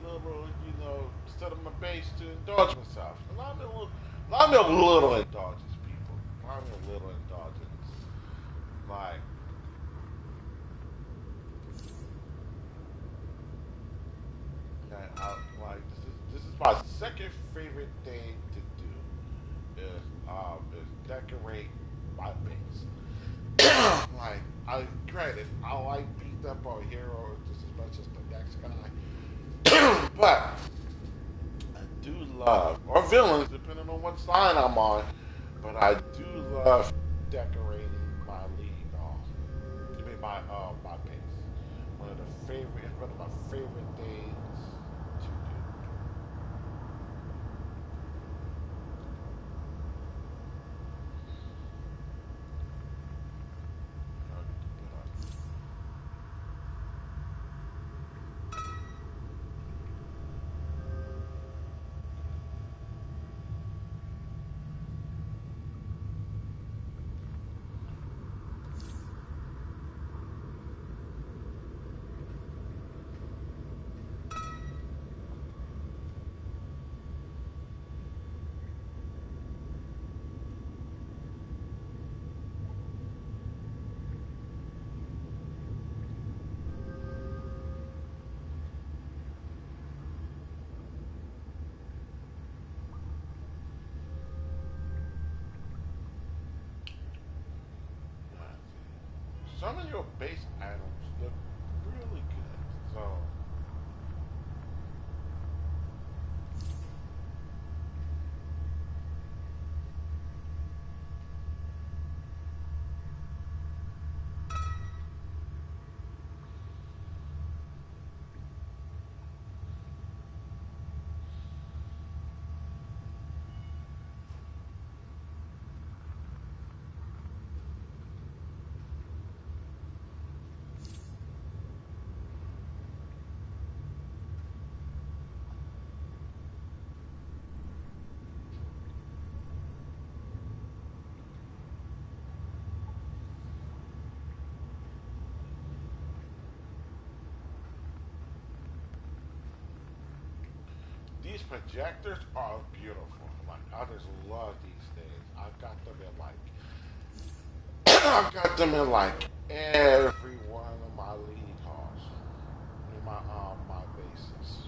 set up my base to indulge myself. Allow me a little indulgence, people. Allow me a little indulgence. Like, this is my second favorite thing to do is decorate my base. Like, I like beat up on heroes just as much as the next guy, but I do love, or villains depending on what side I'm on, but I do love decorating my league my base. One of my favorite things to do. Some of your base items look really good. So these projectors are beautiful. Like, I just love these things. I've got them in like, I've got them in like every one of my league halls, in my bases.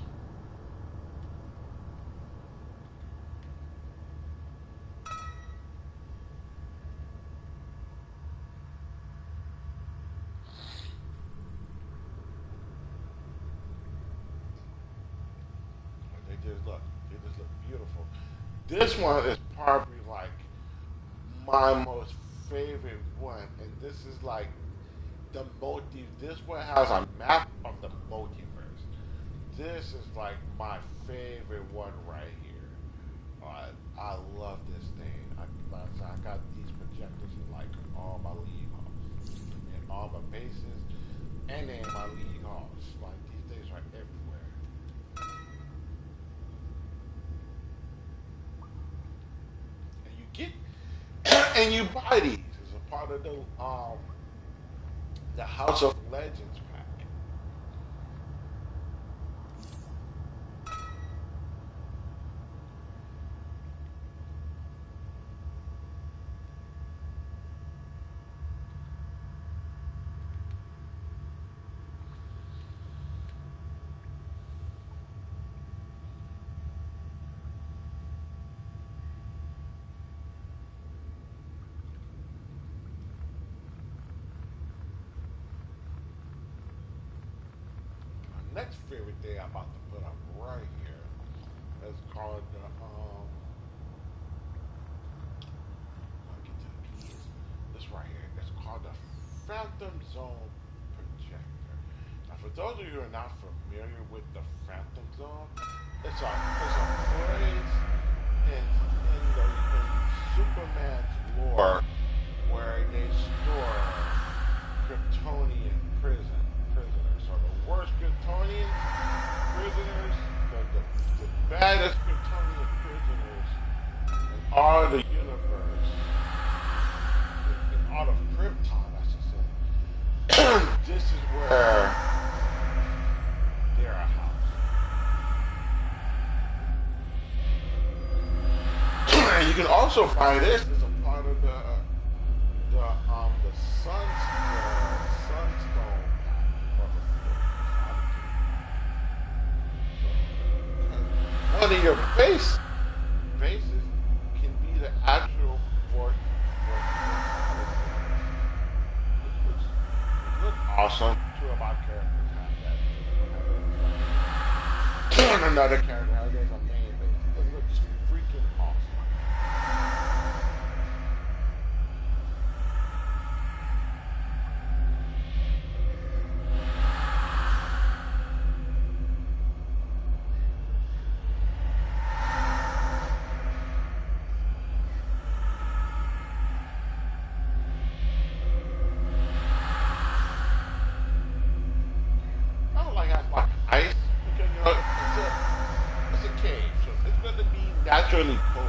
They just look beautiful. This one is probably like my most favorite one, and this is like the multi. This one has a map of the multiverse. This is like my favorite one right here. I love this thing. I got these projectors in like all my league halls, and all my bases, and in my league halls. Like these things are everywhere. And you buy these as a part of the House of Legends pack. Next favorite thing I'm about to put up right here is called the I'll get to the keys. This right here. It's called the Phantom Zone Projector. Now, for those of you who are not familiar with the Phantom Zone, it's a place in Superman's lore where they store Kryptonian prisoners. So the worst Kryptonian prisoners, the baddest Kryptonian prisoners in all the universe, in all of Krypton, I should say. This is where they're a house. And you can also find this as a part of the Sunstone. One of your bases can be the actual fourth, which look awesome. Two of my characters have that. Another character has that as a main base. It looks freaking awesome. Naturally cold.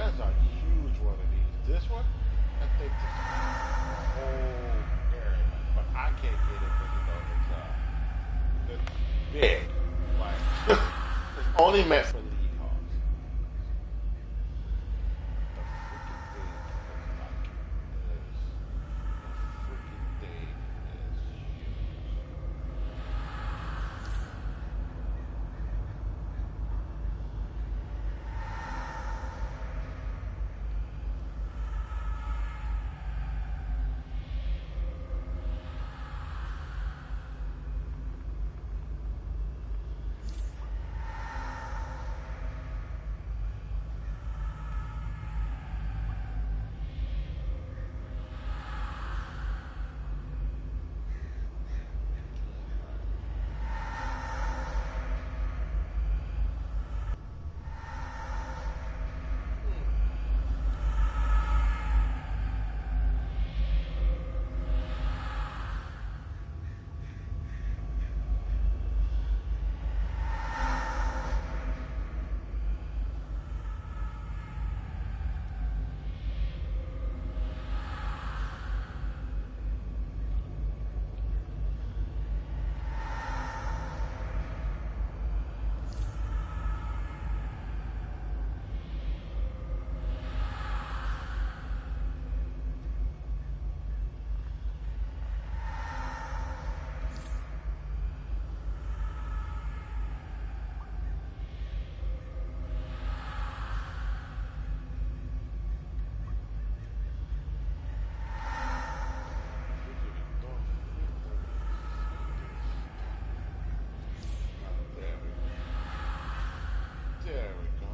There's a huge one of these. This one, I think this is the whole area, but I can't get it because it's big. Like it's only meant for lead hogs. The freaking thing is like this. The freaking thing is huge. There we go.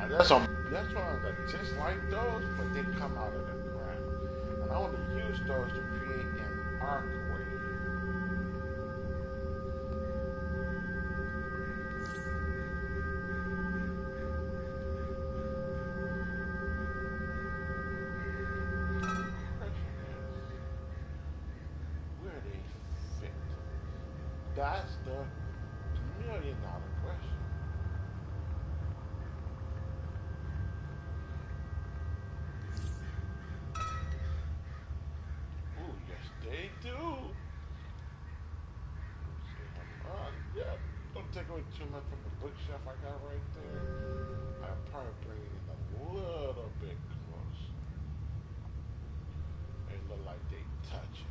That's one that just like those, but they come out of the ground. And I want to use those to create an archway. Where they fit. That's the $1,000,000 question. They do. Yeah, don't take away too much from the bookshelf I got right there. I'll probably bring it in a little bit close. They look like they touch it.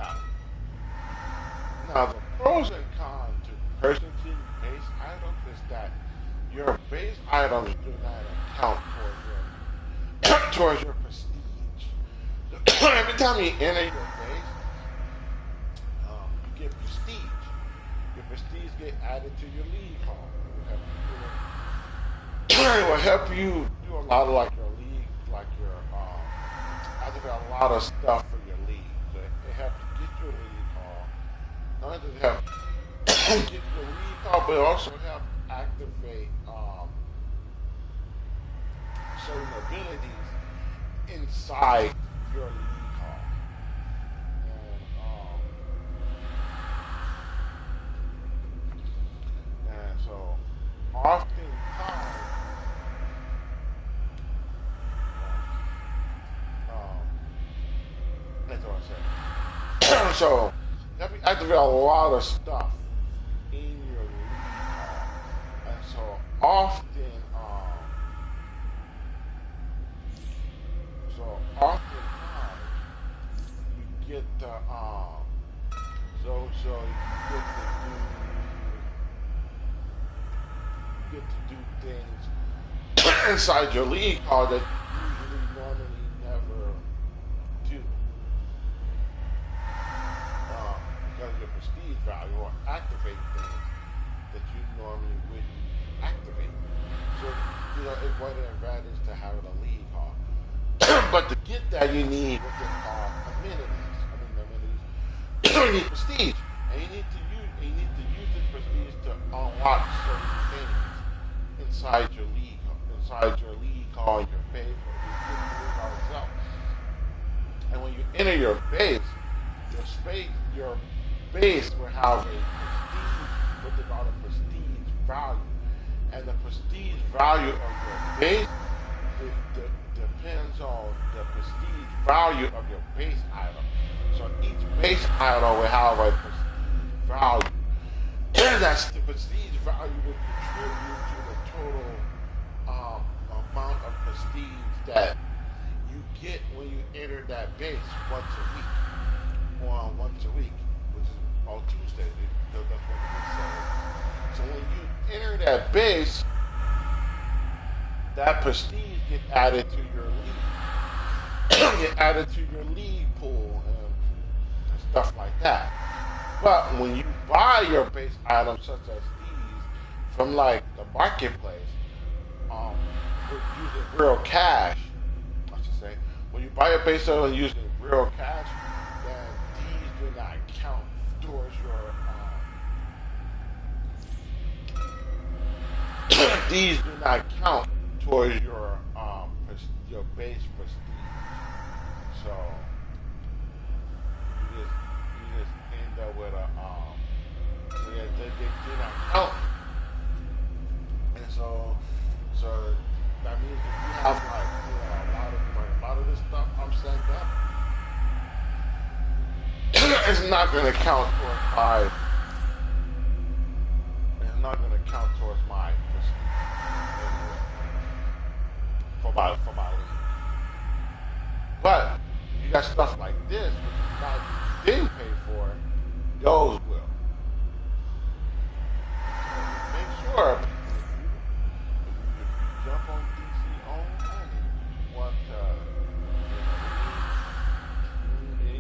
battle. Now, the pros and cons to purchasing base items is that your base items do not account towards your prestige. Every time you enter your base, you get prestige. Your prestige get added to your league hall. It will help you do a lot of like your league, like your activate a lot of stuff for your league. So it helps you get your league hall. Not only does it help get your league hall, but it also helps activate certain abilities inside your league hall. And so oftentimes that's what I said. So let me activate a lot of stuff in your league hall. And so oftentimes you get the so you get to do things inside your league hall that you usually normally never do. Because of your prestige value, or activate things that you normally wouldn't activate. So, it's one advantage to having a league hall. But to get that, you need what they call amenities. You need prestige, and you need to use this prestige to unlock certain things inside your league hall, your base, or your league hall itself. And when you enter your base will have a prestige, what they call a prestige value, and the prestige value of your base depends on the prestige value of your base item. So each base item will have a prestige value. That's the prestige value will contribute to the total amount of prestige that you get when you enter that base once a week, which is on Tuesday. That's what it says. So when you enter that base, that prestige get added to your league pool and stuff like that. But when you buy your base items such as these from like the marketplace, with using real cash, I should say, when you buy a base item using real cash, then these do not count towards your base prestige. So you just end up with they do not count. And so that means if you have a lot of this stuff I'm setting up, it's not going to count towards my. It's not going to count towards my prestige for my league. But you got stuff like this, which you didn't pay for, those will. So make sure if you jump on DC only,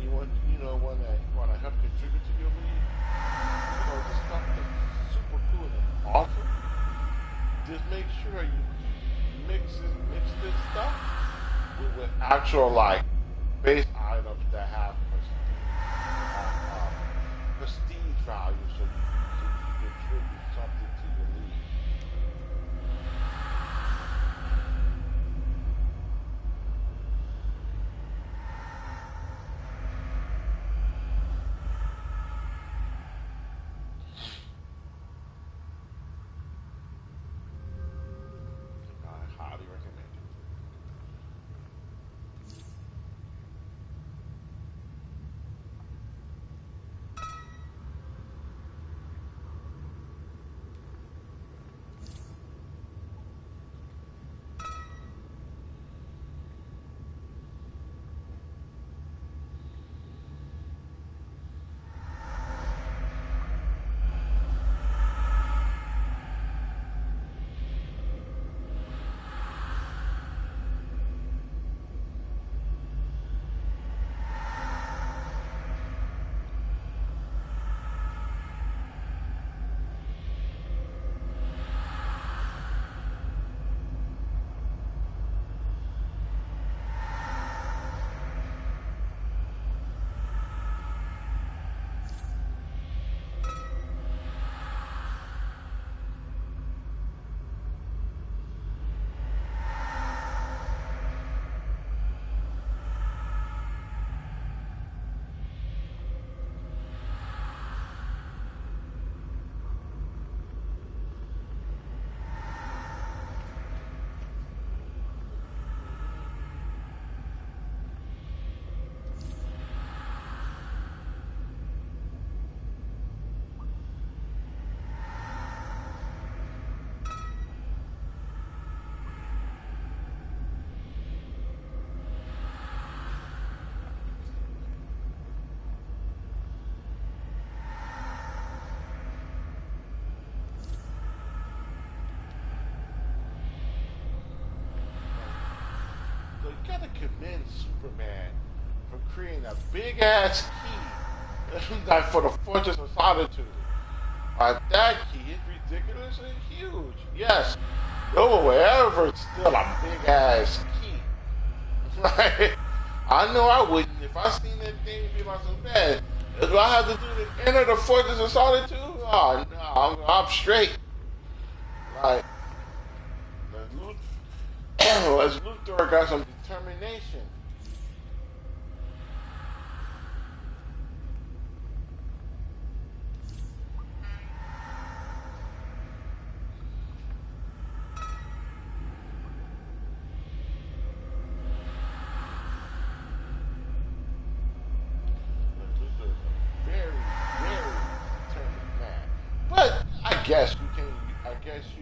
you want want to help contribute to your league. The stuff that's super cool and awesome. Just make sure you mix this stuff with actual base items that have prestige value, so you contribute something to your league. I highly recommend it. gotta commend Superman for creating a big ass key like for the Fortress of Solitude. That key is ridiculously huge. Yes, no one will ever steal a big ass key. Like, I know I wouldn't. If I seen that thing, it'd be like, man, do I have to do to enter the Fortress of Solitude? Oh no, I'm straight. Like, as Luthor got some determination.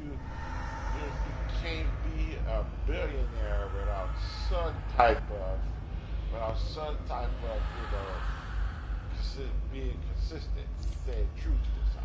You can't be a billionaire without some type of, being consistent, staying true to yourself.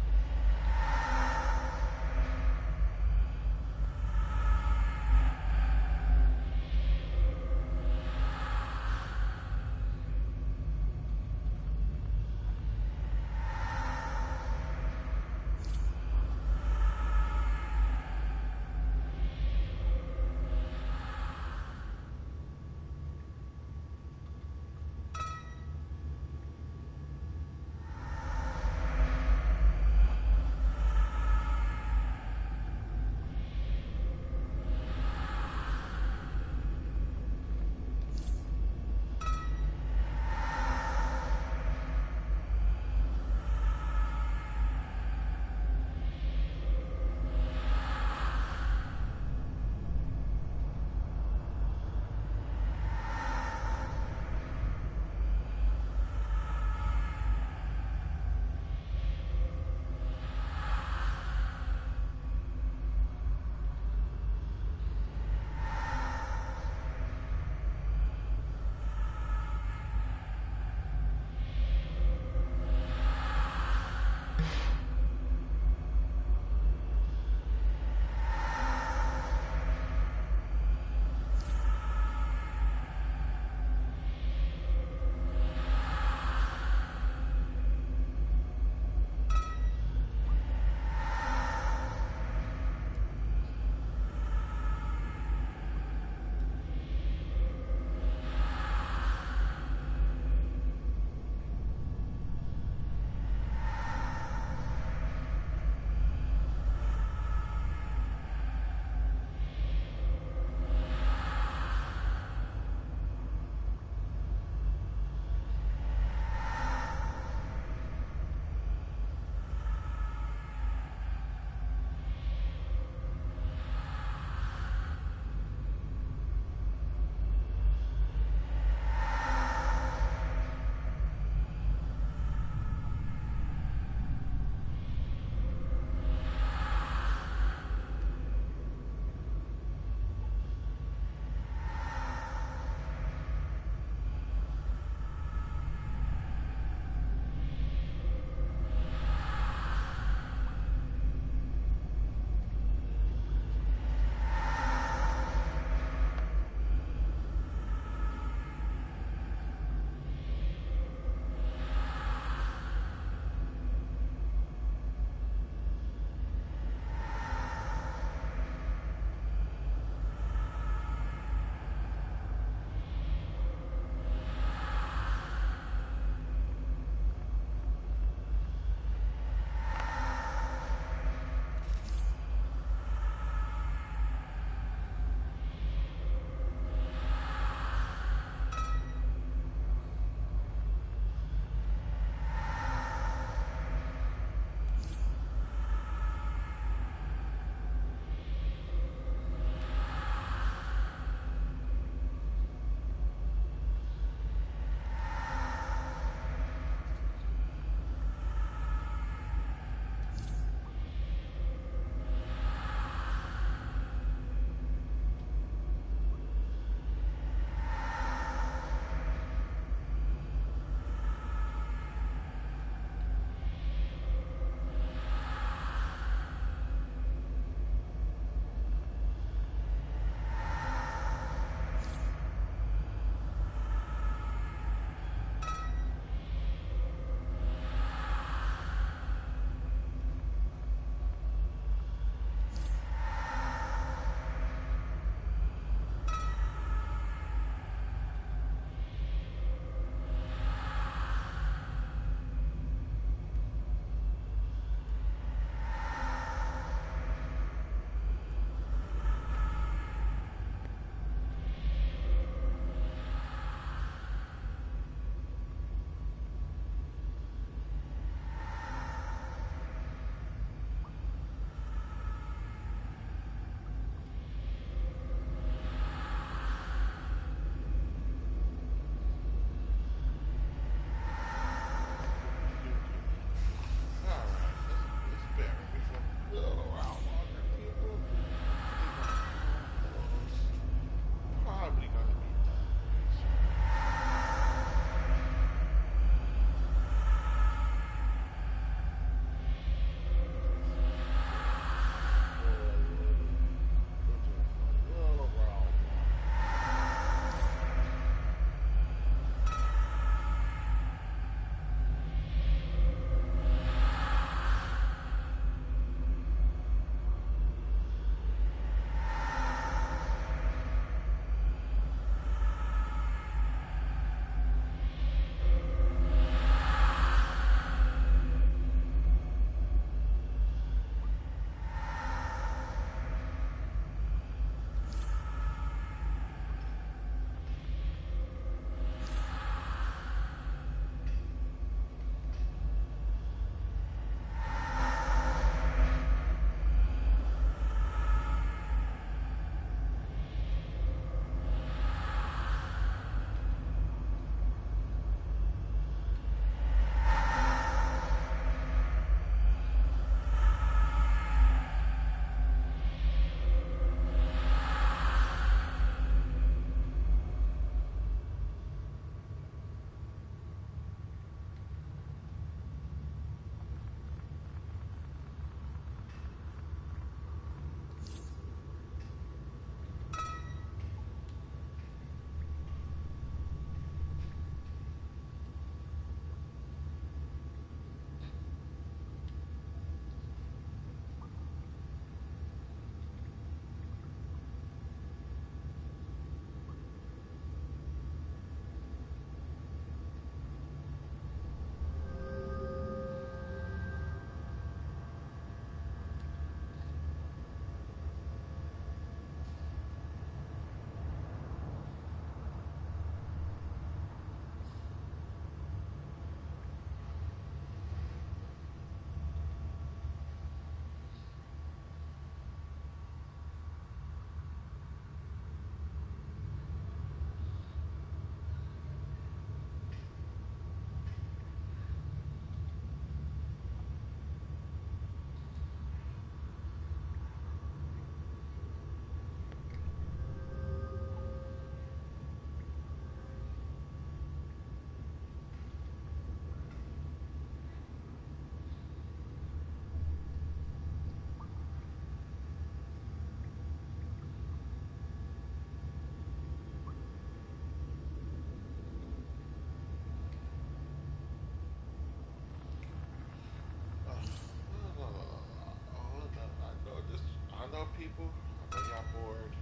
people. I know y'all bored.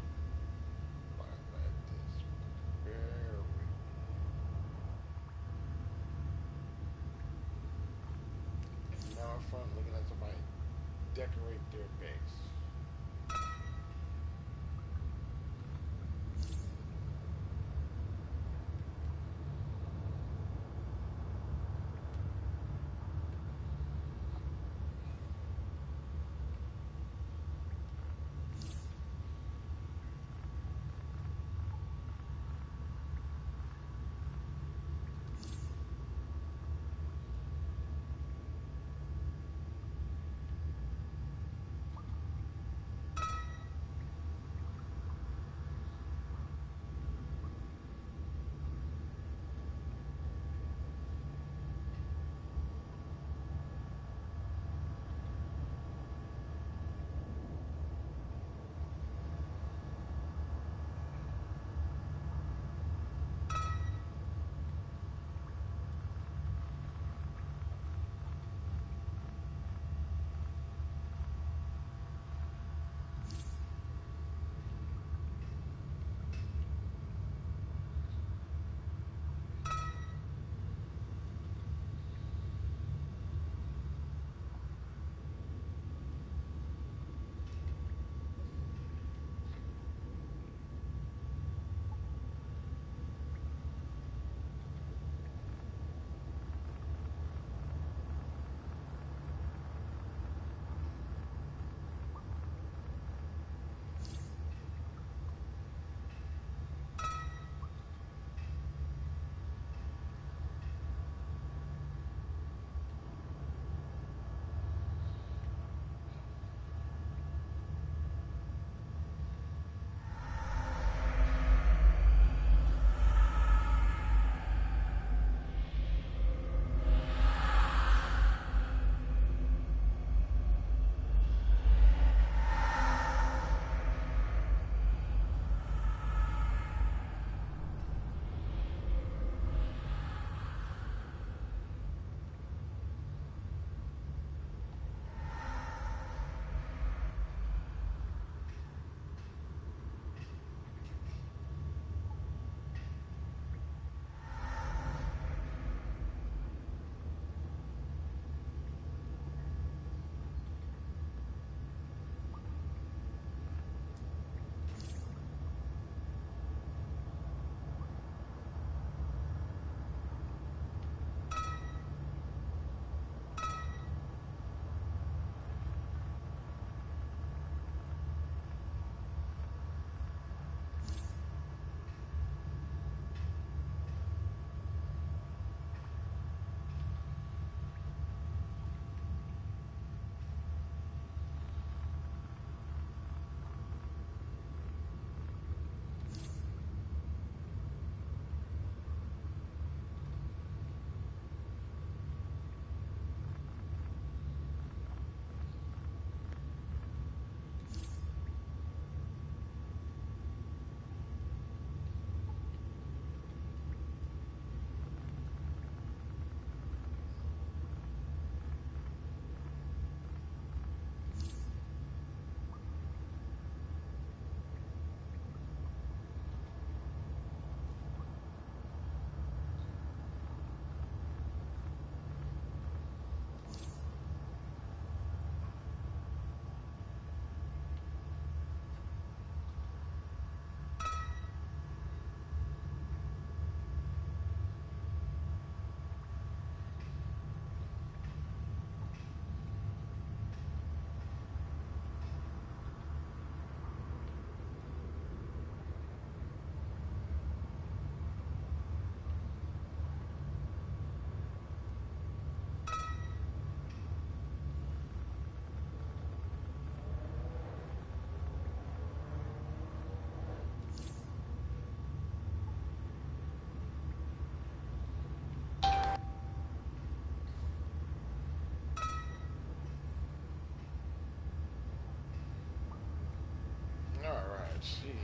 But let this bear with me. And now I'm front looking at somebody decorate their base. See.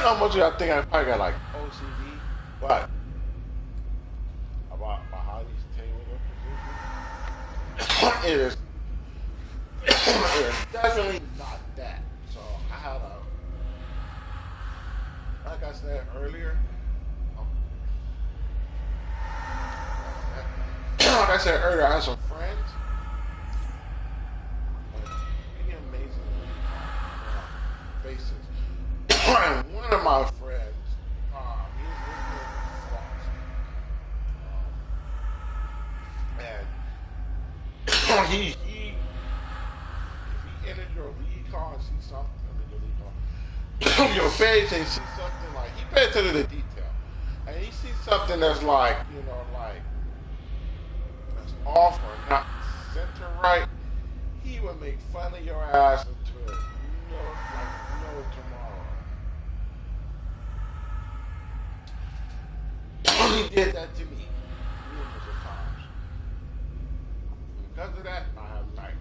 how much I think I probably got like OCD, but about how these table positions, it is definitely not that. So I had like I said earlier, I had some friends. Pretty amazing faces. And one of my friends, his name is Frost. And he if he entered your lead call and see something in your lead call, your face and see something like, he paid attention to the detail. And he sees something that's like, like, that's off or not center right, he would make fun of your ass until like no tomorrow. He did that to me numerous of times. Because of that, I have like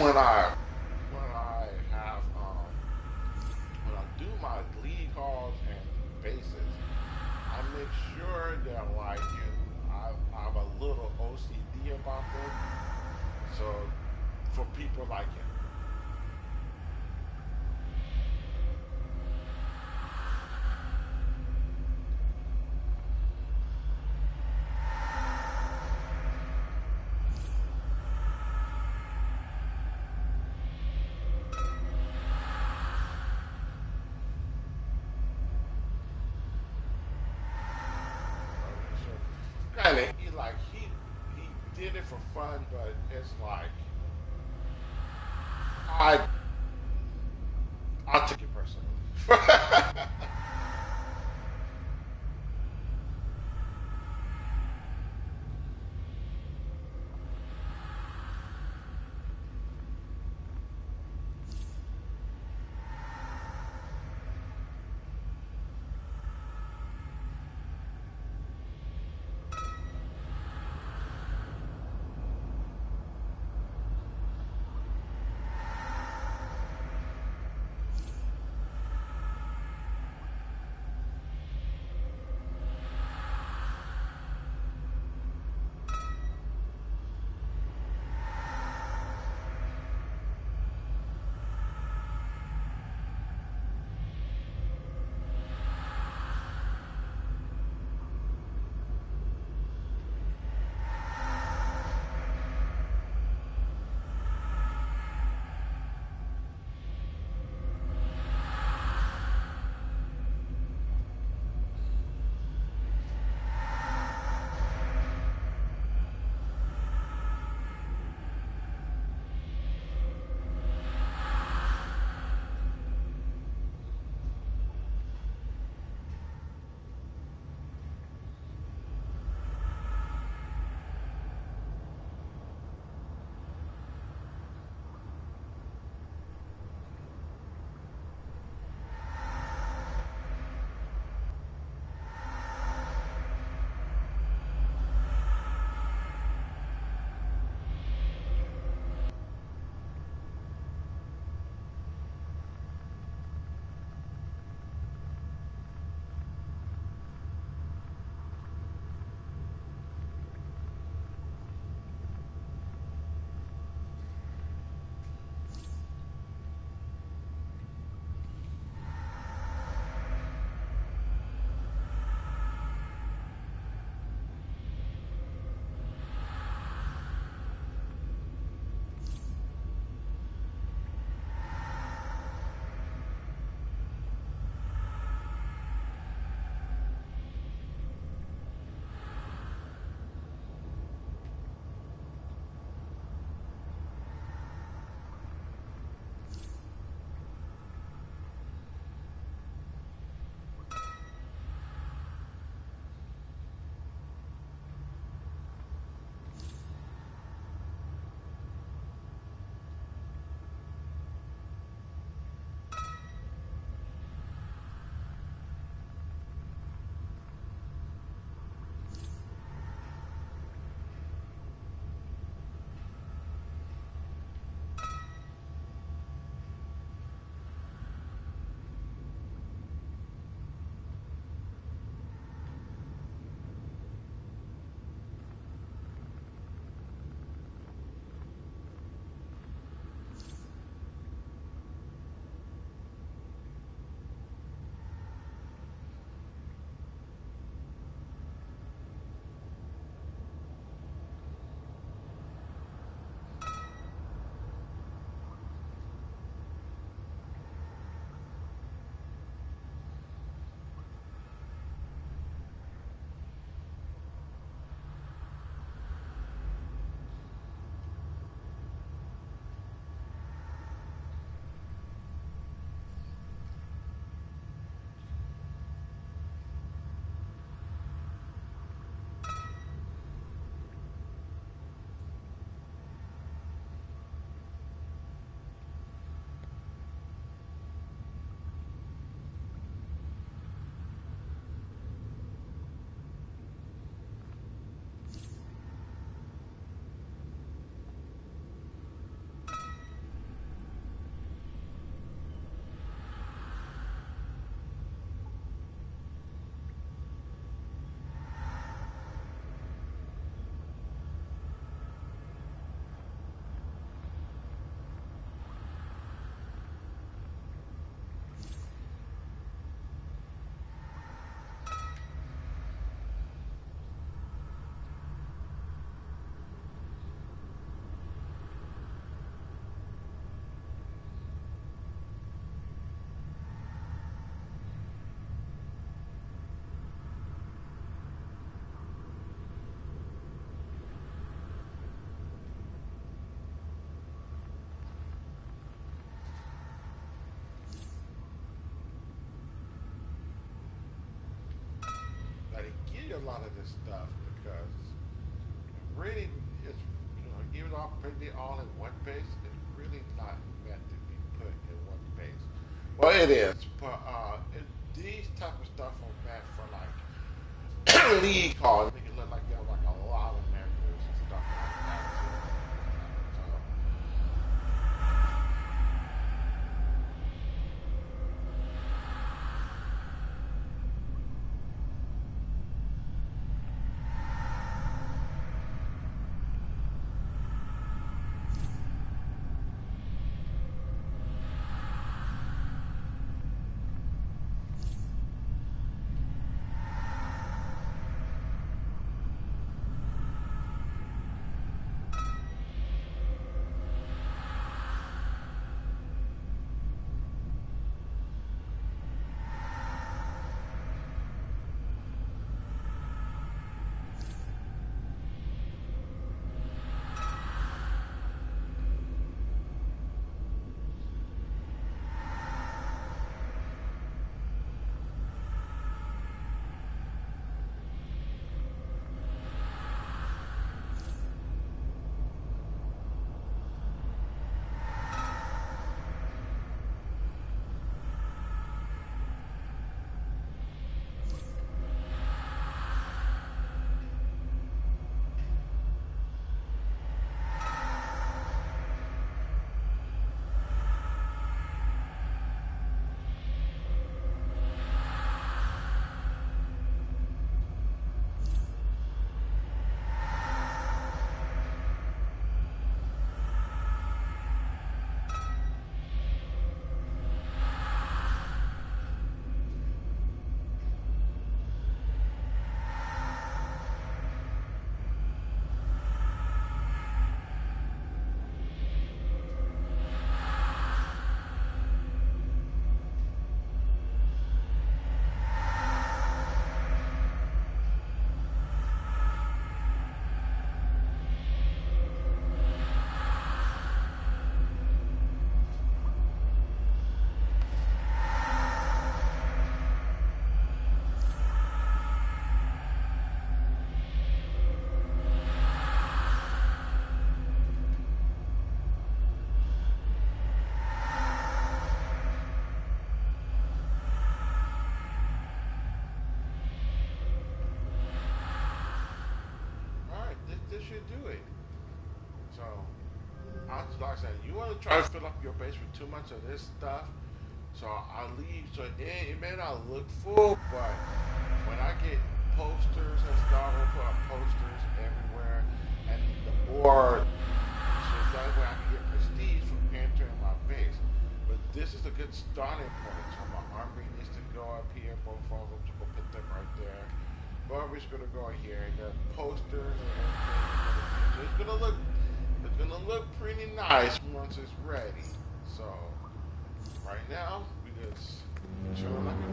when I do my lead calls and bases, I make sure that like I'm a little OCD about them. So for people like him. Granted, he did it for fun, but it's like I took it personally. a lot of this stuff because really, it's even though I'm putting it all in one base, it's really not meant to be put in one base. Well, it is, but these type of stuff are meant for like league calls. Make it look like they have like a lot of members and stuff like that too. Should do it. So, like I said, you want to try to fill up your base with too much of this stuff. So I'll leave. So it may not look full, but when I get posters and stuff, I'll put up posters everywhere, and the more, so that way I can get prestige from entering my base. But this is a good starting point. So my army needs to go up here, both of them, to go put them right there. Barbie's gonna go here, and the posters and everything. So it's gonna look pretty nice once it's ready. So right now we just chilling like a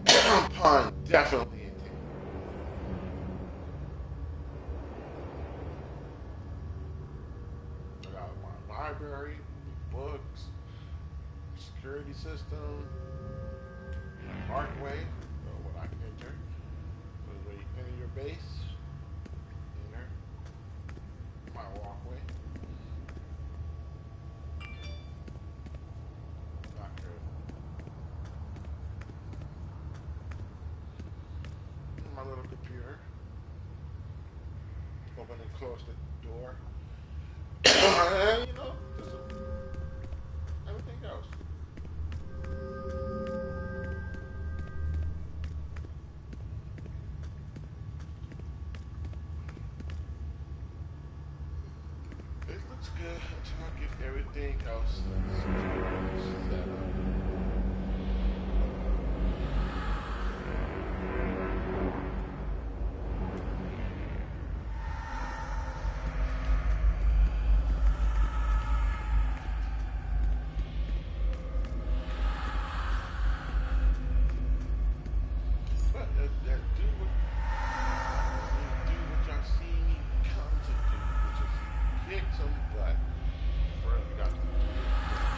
villain. Pun definitely intended. I got my library, books, security system, parkway. I can enter. So when you enter your base, enter my walkway. Not good. My little computer. Open and close the door. And you know, just everything else. Good until I get everything else set up. But do what y'all see me come to do, which is kick some butt.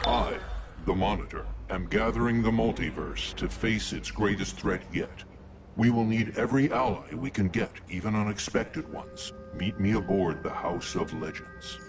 I, the Monitor, am gathering the multiverse to face its greatest threat yet. We will need every ally we can get, even unexpected ones. Meet me aboard the House of Legends.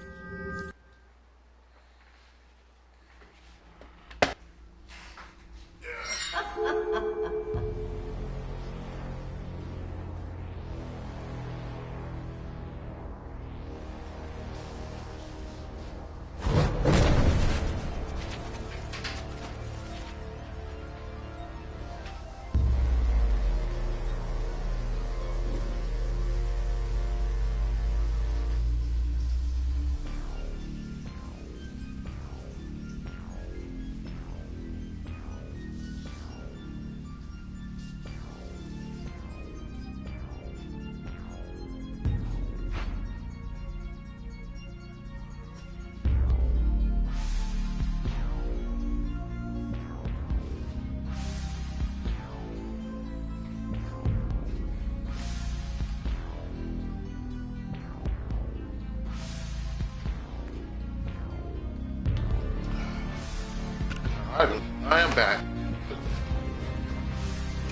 I am back.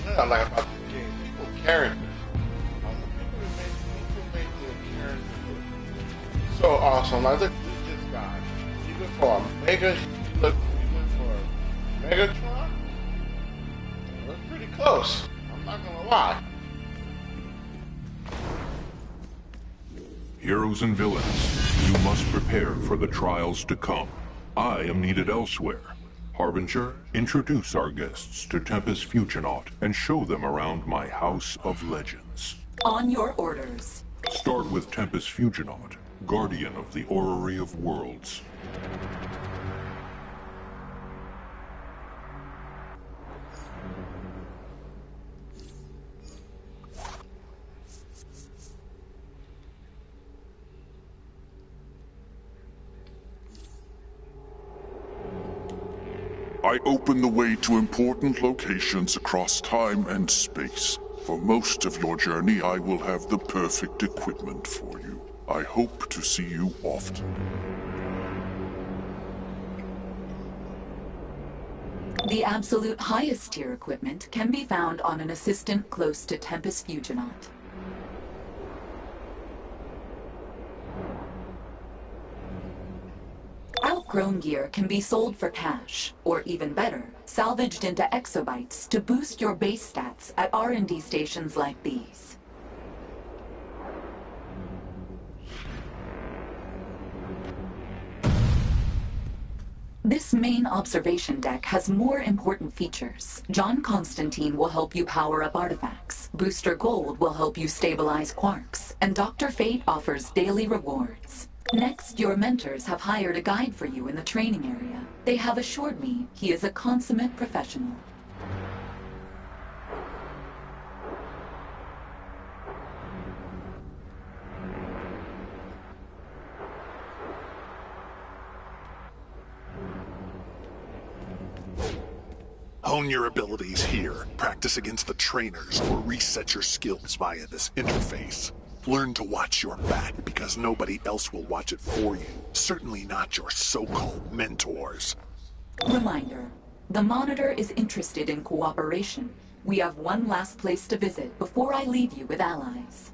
I like about the game. People characters. People make their characters so awesome. Like, look at this guy. He went for a Mega. Look, he went for Megatron. That's pretty close. I'm not gonna lie. Heroes and villains, you must prepare for the trials to come. I am needed elsewhere. Harbinger, introduce our guests to Tempest Fusionaut and show them around my House of Legends. On your orders. Start with Tempest Fusionaut, guardian of the Orrery of Worlds. I open the way to important locations across time and space. For most of your journey, I will have the perfect equipment for you. I hope to see you often. The absolute highest tier equipment can be found on an assistant close to Tempest Fusionaut. Outgrown gear can be sold for cash, or even better, salvaged into exobytes to boost your base stats at R&D stations like these. This main observation deck has more important features. John Constantine will help you power up artifacts, Booster Gold will help you stabilize quarks, and Dr. Fate offers daily rewards. Next, your mentors have hired a guide for you in the training area. They have assured me he is a consummate professional. Hone your abilities here. Practice against the trainers or reset your skills via this interface. Learn to watch your back because nobody else will watch it for you. Certainly not your so-called mentors. Reminder, the Monitor is interested in cooperation. We have one last place to visit before I leave you with allies.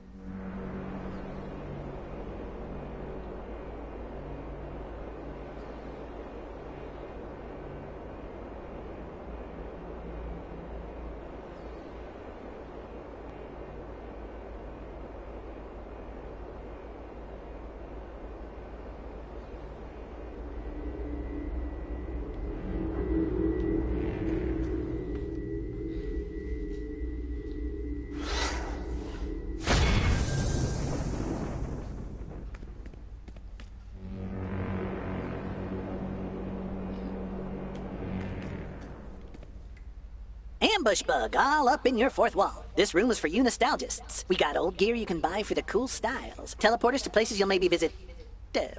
Ambush bug all up in your fourth wall. This room is for you nostalgists. We got old gear you can buy for the cool styles. Teleporters to places you'll maybe visit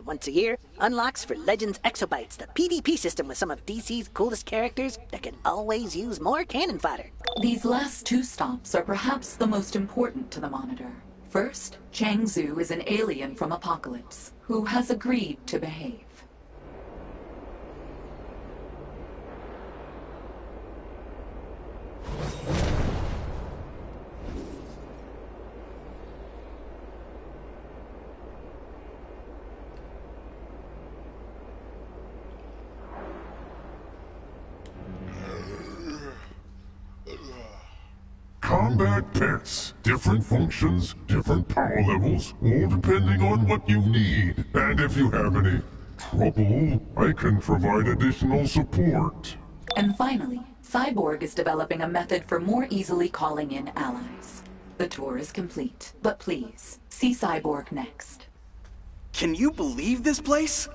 once a year. Unlocks for Legends Exobytes, the PvP system with some of DC's coolest characters that can always use more cannon fodder. These last two stops are perhaps the most important to the Monitor. First, Chang Zhu is an alien from Apocalypse who has agreed to behave. combat pets. Different functions, different power levels, all depending on what you need. And if you have any trouble, I can provide additional support. And finally, Cyborg is developing a method for more easily calling in allies. The tour is complete, but please, see Cyborg next. Can you believe this place?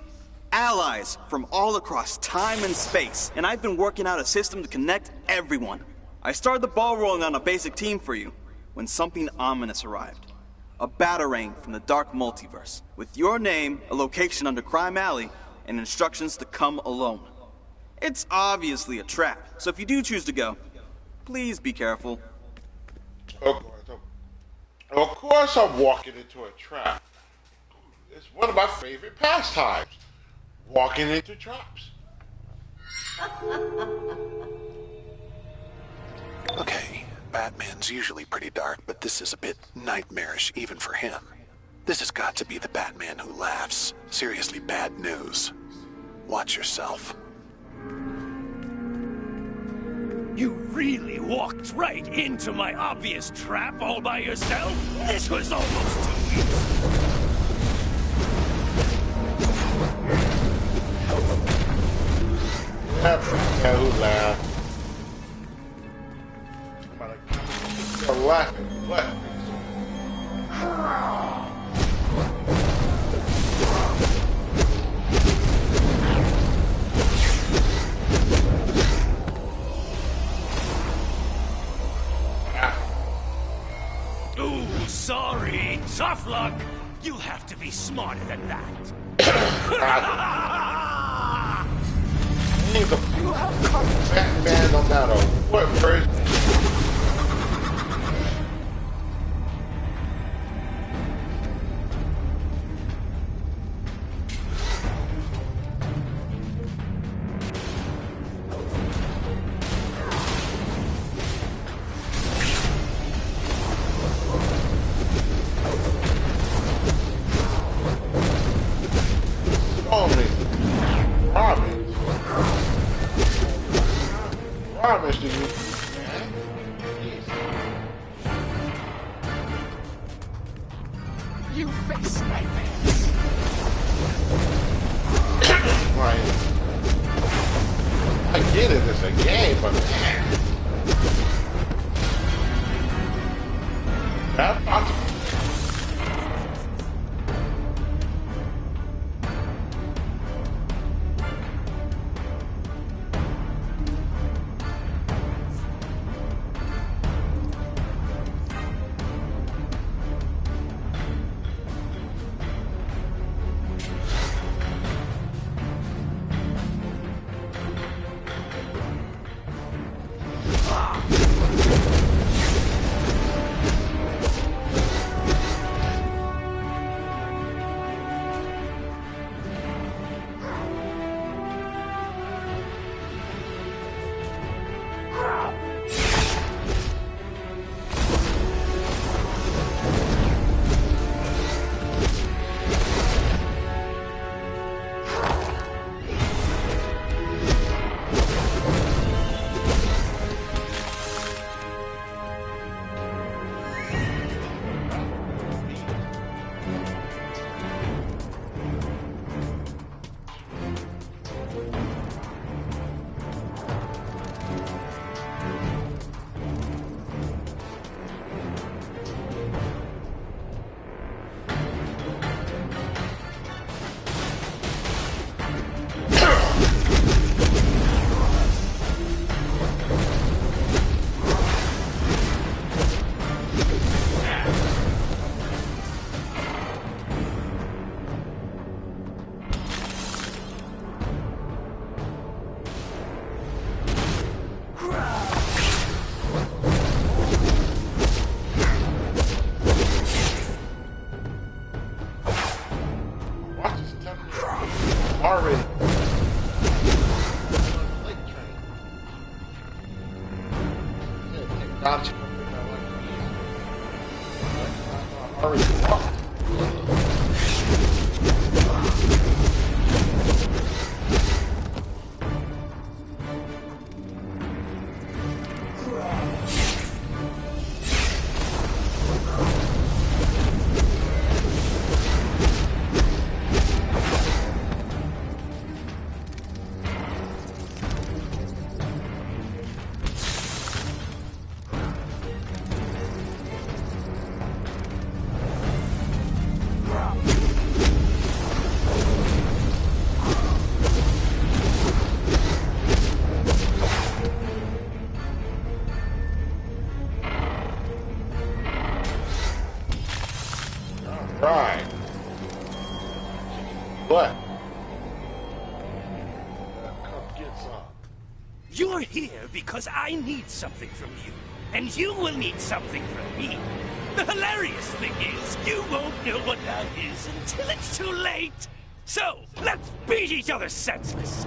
Allies from all across time and space, and I've been working out a system to connect everyone. I started the ball rolling on a basic team for you when something ominous arrived. A batarang from the dark multiverse, with your name, a location under Crime Alley, and instructions to come alone. It's obviously a trap, so if you do choose to go, please be careful. Of course I'm walking into a trap. It's one of my favorite pastimes. Walking into traps. Okay, Batman's usually pretty dark, but this is a bit nightmarish even for him. This has got to be the Batman who laughs. Seriously bad news. Watch yourself. You really walked right into my obvious trap all by yourself? This was almost too easy. Yeah, who laughed? You're laughing. What? Ooh, sorry. Tough luck. You'll have to be smarter than that. You have caught Batman no matter what version. You face nightmares. Right. I get it, it's a game, but man. That's possible. Already. Gotcha. Already walked. You're here because I need something from you, and you will need something from me. The hilarious thing is, you won't know what love is until it's too late. So, let's beat each other senseless.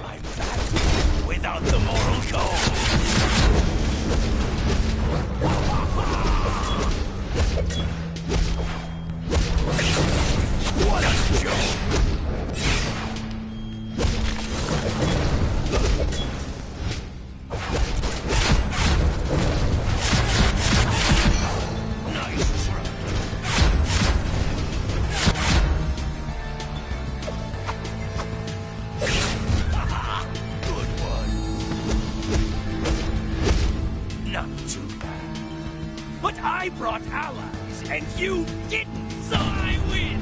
I'm back without the moral code. What a joke! I brought allies, and you didn't, so I win!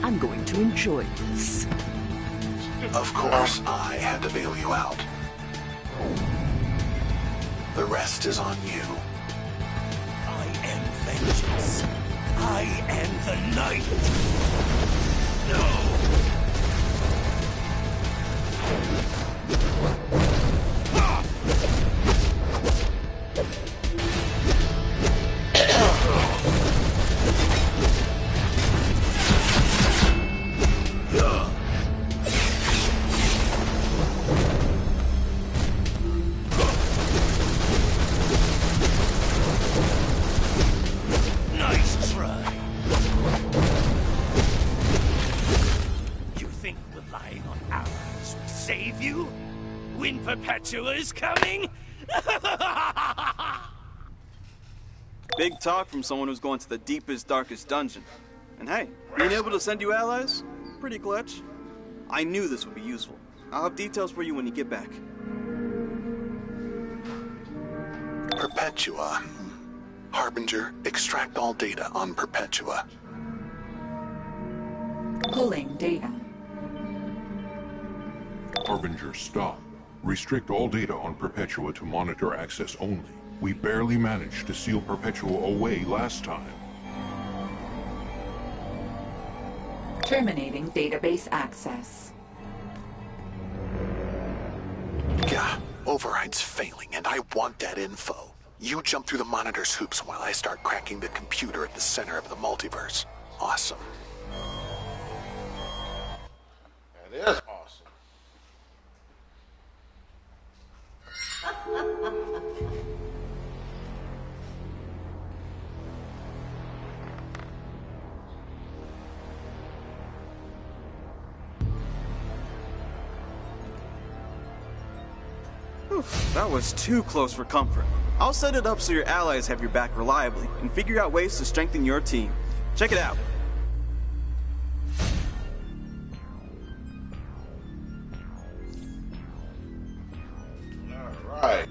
I'm going to enjoy this. Of course, I had to bail you out. The rest is on you. I am vengeance. I am the night. No! Perpetua is coming? Big talk from someone who's going to the deepest, darkest dungeon. And hey, being able to send you allies? Pretty clutch. I knew this would be useful. I'll have details for you when you get back. Perpetua. Harbinger, extract all data on Perpetua. Pulling data. Harbinger, stop. Restrict all data on Perpetua to monitor access only. We barely managed to seal Perpetua away last time. Terminating database access. Gah, override's failing, and I want that info. You jump through the monitor's hoops while I start cracking the computer at the center of the multiverse. Awesome. That is awesome. That was too close for comfort. I'll set it up so your allies have your back reliably and figure out ways to strengthen your team. Check it out. All right.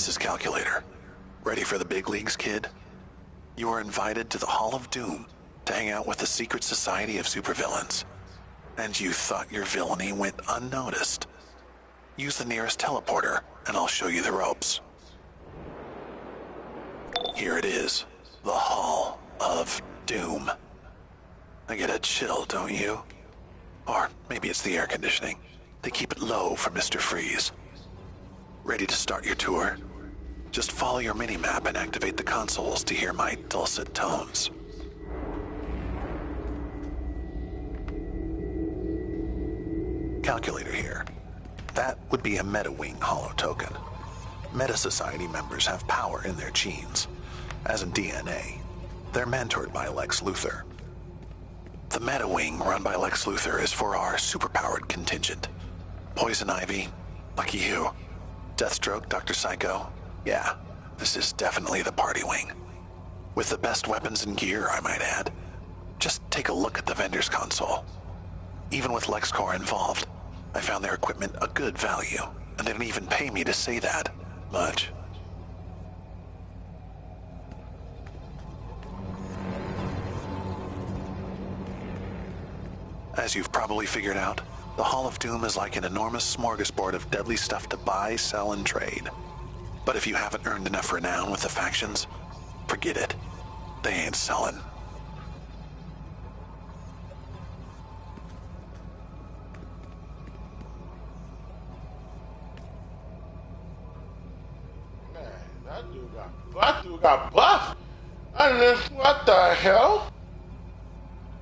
This is Calculator. Ready for the big leagues, kid? You are invited to the Hall of Doom to hang out with the secret society of supervillains. And you thought your villainy went unnoticed. Use the nearest teleporter, and I'll show you the ropes. Here it is, the Hall of Doom. I get a chill, don't you? Or maybe it's the air conditioning. They keep it low for Mr. Freeze. Ready to start your tour? Just follow your mini-map and activate the consoles to hear my dulcet tones. Calculator here. That would be a Meta-Wing holo token. Meta Society members have power in their genes. As in DNA, they're mentored by Lex Luthor. The Meta-Wing run by Lex Luthor is for our superpowered contingent. Poison Ivy, lucky you. Deathstroke, Dr. Psycho. Yeah, this is definitely the party wing. With the best weapons and gear, I might add. Just take a look at the vendor's console. Even with LexCorp involved, I found their equipment a good value, and they didn't even pay me to say that much. As you've probably figured out, the Hall of Doom is like an enormous smorgasbord of deadly stuff to buy, sell, and trade. But if you haven't earned enough renown with the factions, forget it. They ain't selling. Man, that dude got buffed. What the hell?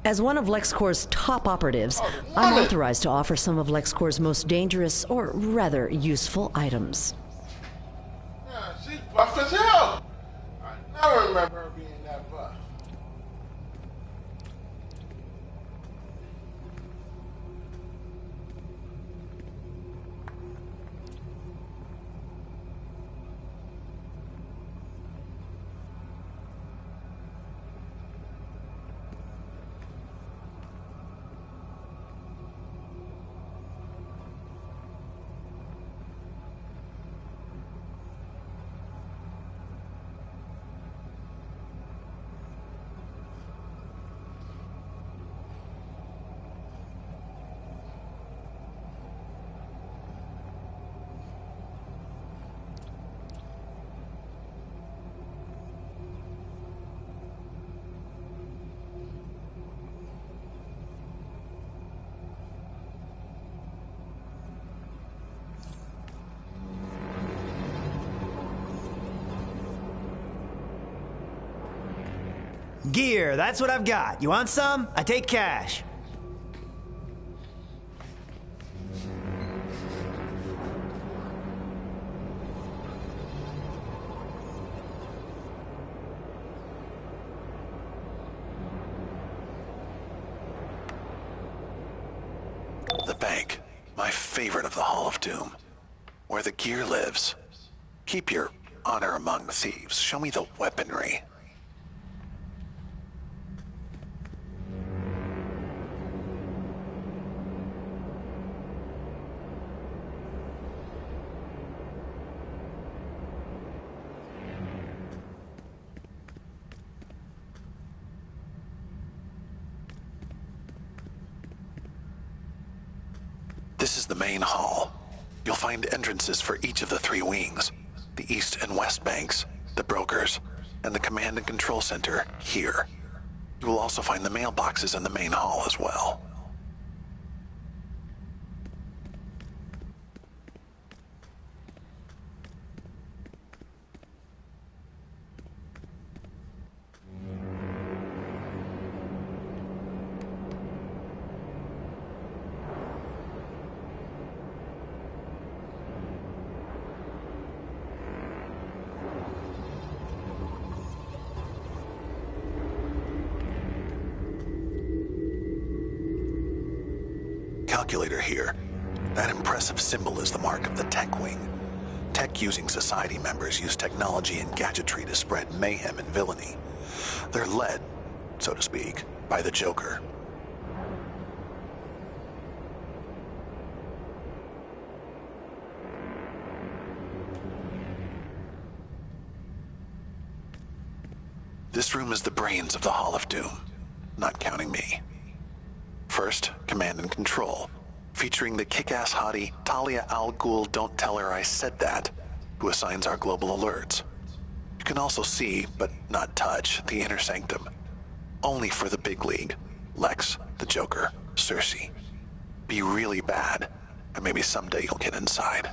As one of LexCorp's top operatives, I'm authorized to offer some of LexCorp's most dangerous, or rather useful, items. Yeah, she's buff as hell. I never remember her being that buff. Gear, that's what I've got. You want some? I take cash. The bank, my favorite of the Hall of Doom. Where the gear lives. Keep your honor among thieves. Show me the weaponry. This is the main hall. You'll find entrances for each of the three wings. The East and West banks, the brokers, and the command and control center here. You will also find the mailboxes in the main hall as well. Calculator here. That impressive symbol is the mark of the Tech Wing. Tech-using society members use technology and gadgetry to spread mayhem and villainy. They're led, so to speak, by the Joker. This room is the brains of the Hall of Doom, not counting me. First, Command and Control, featuring the kick-ass hottie Talia Al Ghul Don't Tell Her I Said That, who assigns our global alerts. You can also see, but not touch, the inner sanctum. Only for the big league. Lex, the Joker, Cersei. Be really bad, and maybe someday you'll get inside.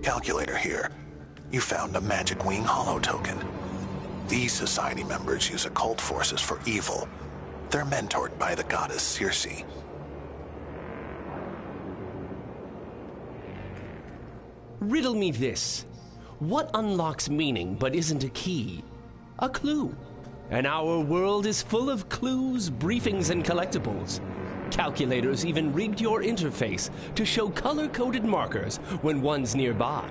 Calculator here. You found a Magic Wing Hollow token. These Society members use occult forces for evil. They're mentored by the goddess Circe. Riddle me this. What unlocks meaning but isn't a key? A clue. And our world is full of clues, briefings, and collectibles. Calculators even rigged your interface to show color-coded markers when one's nearby.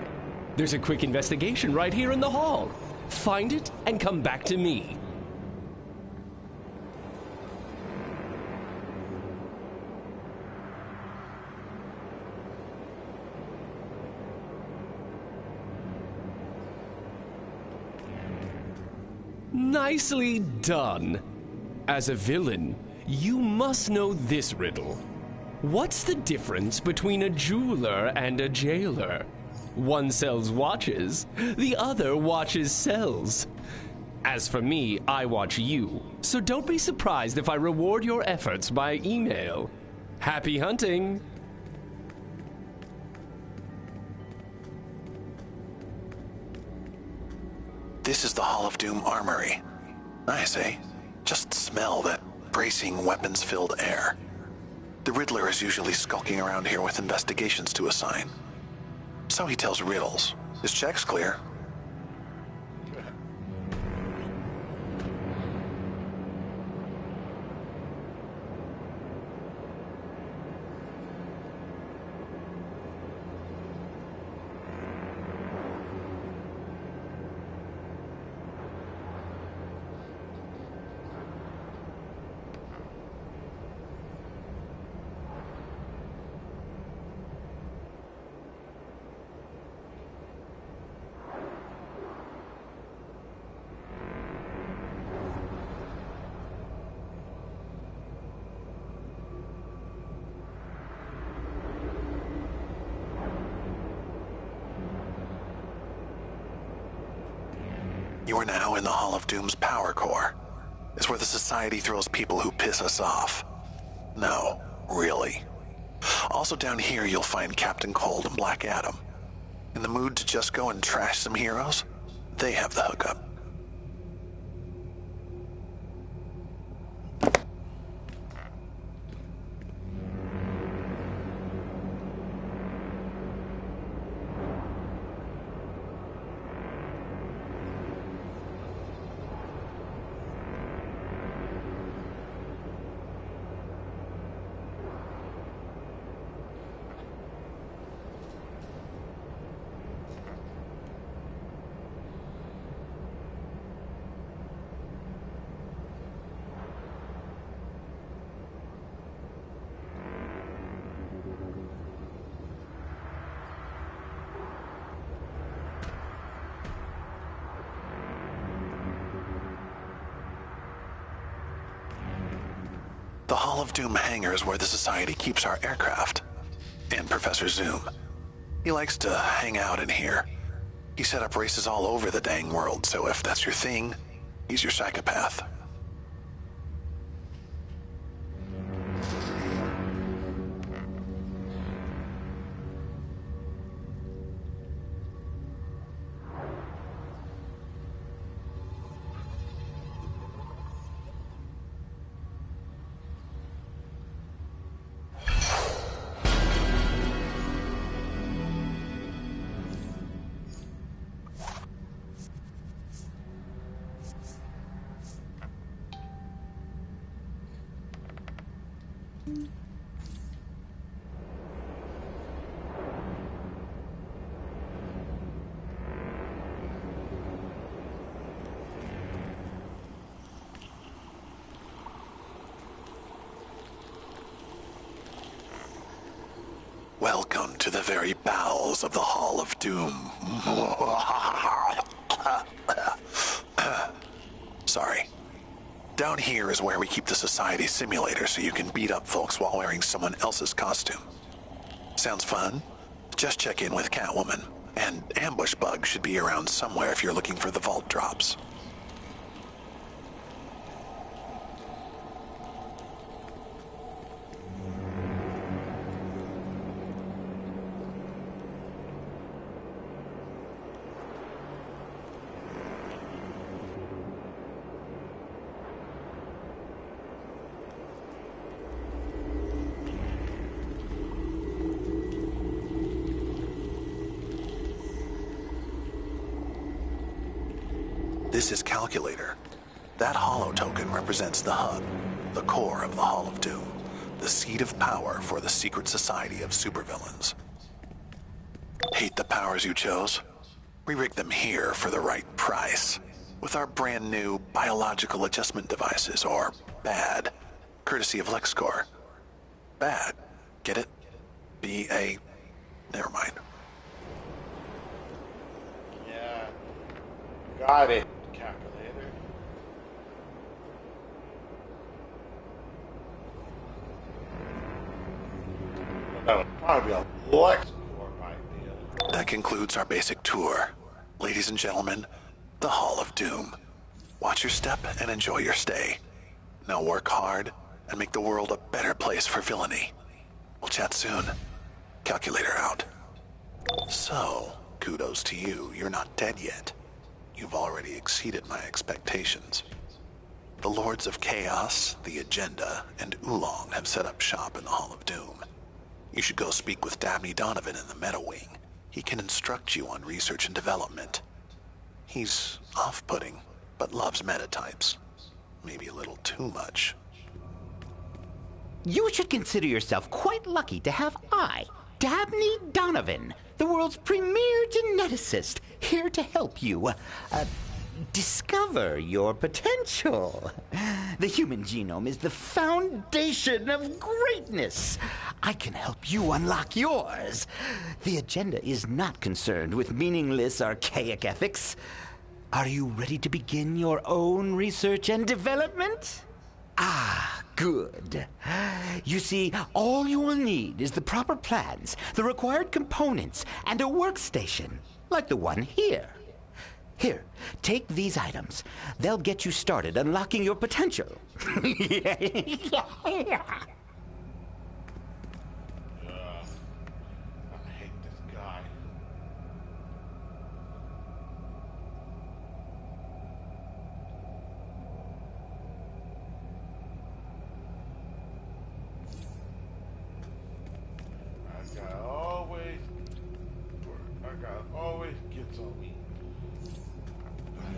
There's a quick investigation right here in the hall. Find it and come back to me. Nicely done. As a villain, you must know this riddle. What's the difference between a jeweler and a jailer? One sells watches, the other watches sells. As for me, I watch you, so don't be surprised if I reward your efforts by email. Happy hunting! This is the Hall of Doom Armory. I say, just smell that bracing, weapons-filled air. The Riddler is usually skulking around here with investigations to assign. So he tells riddles. His check's clear. You are now in the Hall of Doom's power core. It's where the Society throws people who piss us off. No, really. Also down here you'll find Captain Cold and Black Adam. In the mood to just go and trash some heroes? They have the hookup. The Hall of Doom hangar is where the Society keeps our aircraft. And Professor Zoom. He likes to hang out in here. He set up races all over the dang world, so if that's your thing, he's your psychopath. Welcome to the very bowels of the Hall of Doom. Sorry. Down here is where we keep the society simulator so you can beat up folks while wearing someone else's costume. Sounds fun? Just check in with Catwoman. And Ambush Bug should be around somewhere if you're looking for the vault drops. This is Calculator. That holo token represents the hub, the core of the Hall of Doom, the seat of power for the secret society of supervillains. Hate the powers you chose? We rigged them here for the right price, with our brand new biological adjustment devices, or BAD, courtesy of LexCorp. BAD, get it? B-A... never mind. Yeah, got it. Calculator. That would probably be a LexCorp idea. That concludes our basic tour. Ladies and gentlemen, the Hall of Doom. Watch your step and enjoy your stay. Now work hard and make the world a better place for villainy. We'll chat soon. Calculator out. So, kudos to you. You're not dead yet. You've already exceeded my expectations. The Lords of Chaos, the Agenda, and Oolong have set up shop in the Hall of Doom. You should go speak with Dabney Donovan in the Meta Wing. He can instruct you on research and development. He's off-putting, but loves meta-types. Maybe a little too much. You should consider yourself quite lucky to have Dabney Donovan, the world's premier geneticist, here to help you discover your potential. The human genome is the foundation of greatness. I can help you unlock yours. The Agenda is not concerned with meaningless, archaic ethics. Are you ready to begin your own research and development? Ah, good. You see, all you will need is the proper plans, the required components, and a workstation, like the one here. Here, take these items. They'll get you started unlocking your potential.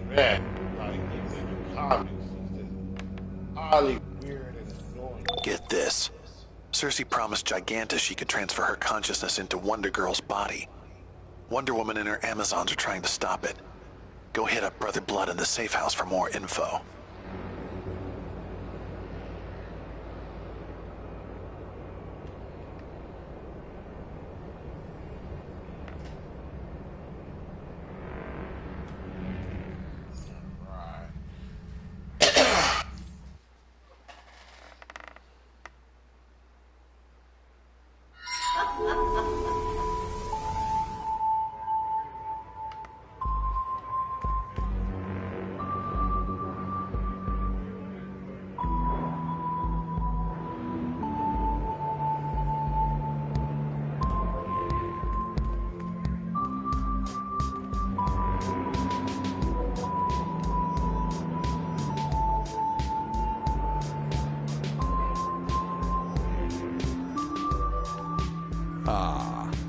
Man, like in the comics, it's oddly weird and annoying. Get this. Cersei promised Giganta she could transfer her consciousness into Wonder Girl's body. Wonder Woman and her Amazons are trying to stop it. Go hit up Brother Blood in the safe house for more info.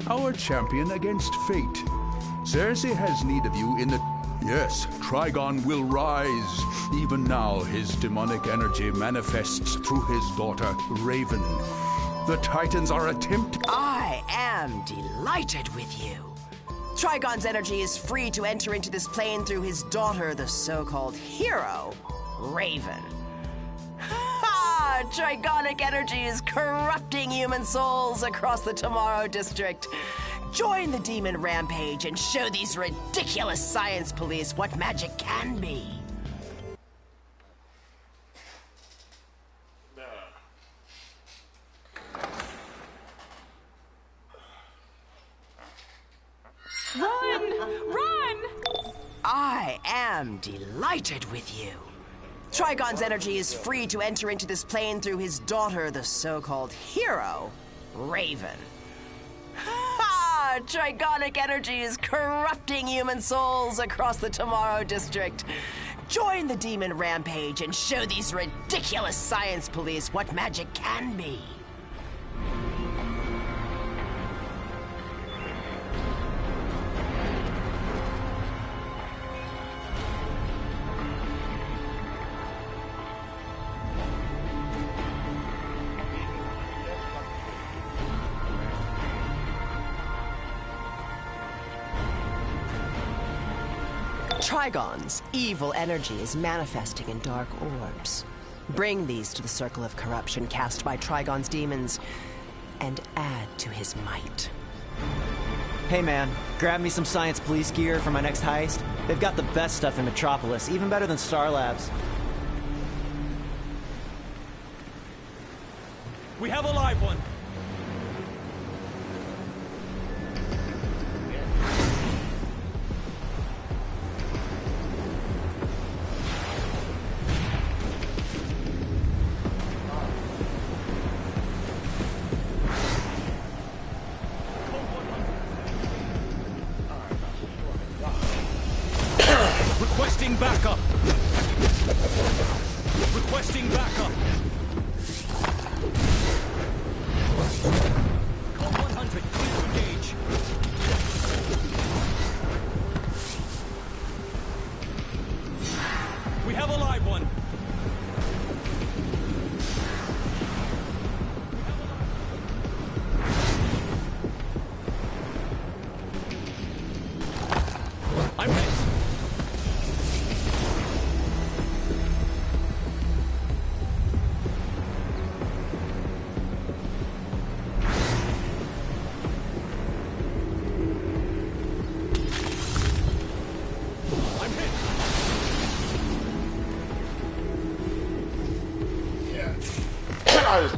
Our champion against fate. Cersei has need of you in the... Yes, Trigon will rise. Even now, his demonic energy manifests through his daughter, Raven. The Titans are attempting... I am delighted with you. Trigon's energy is free to enter into this plane through his daughter, the so-called hero, Raven. Ha! Trigonic energy is corrupting human souls across the Tomorrow District. Join the demon rampage and show these ridiculous science police what magic can be. Run! Run! I am delighted with you. Trigon's energy is free to enter into this plane through his daughter, the so-called hero, Raven. Ha! Trigonic energy is corrupting human souls across the Tomorrow District. Join the demon rampage and show these ridiculous science police what magic can be. Trigon's evil energy is manifesting in dark orbs. Bring these to the circle of corruption cast by Trigon's demons and add to his might. Hey man, grab me some science police gear for my next heist. They've got the best stuff in Metropolis, even better than Star Labs. We have a live one. Requesting backup. Requesting backup. Call 100, clear to engage. We have a live one. I'm ready.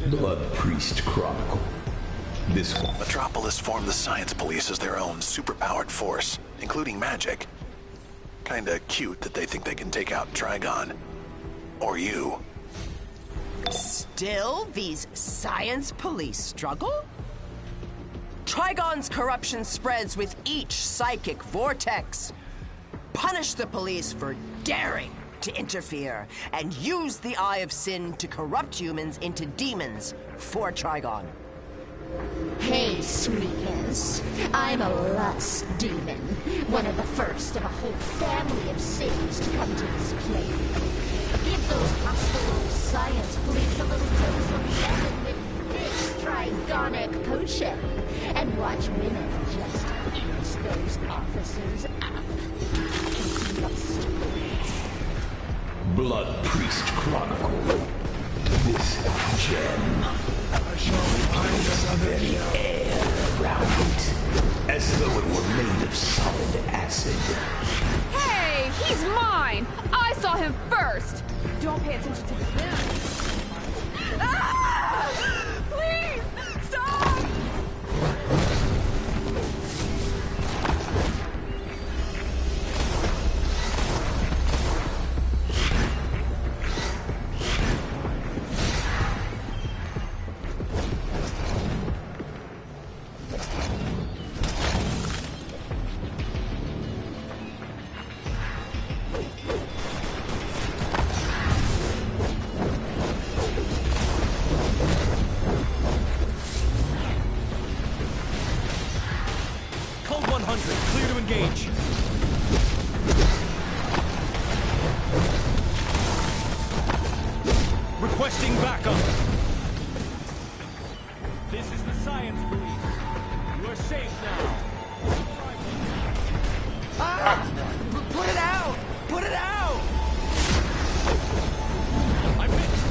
Blood Priest Chronicle. This one. Metropolis formed the science police as their own superpowered force, including magic. Kinda cute that they think they can take out Trigon. Or you. Still, these science police struggle? Trigon's corruption spreads with each psychic vortex. Punish the police for daring to interfere and use the Eye of Sin to corrupt humans into demons for Trigon. Hey, sweetness. I'm a lust demon, one of the first of a whole family of sins to come to this plane. Give those hostile science police a little dose of lemon with this Trigonic potion, and watch women just eat those officers up. Blood Priest Chronicle. This gem floats the very air around it, as though it were made of solid acid. Hey, he's mine! I saw him first! Don't pay attention to the Ah! Please! Stop! back up! This is the Science Police. You are safe now. Ah! Put it out! Put it out! I missed.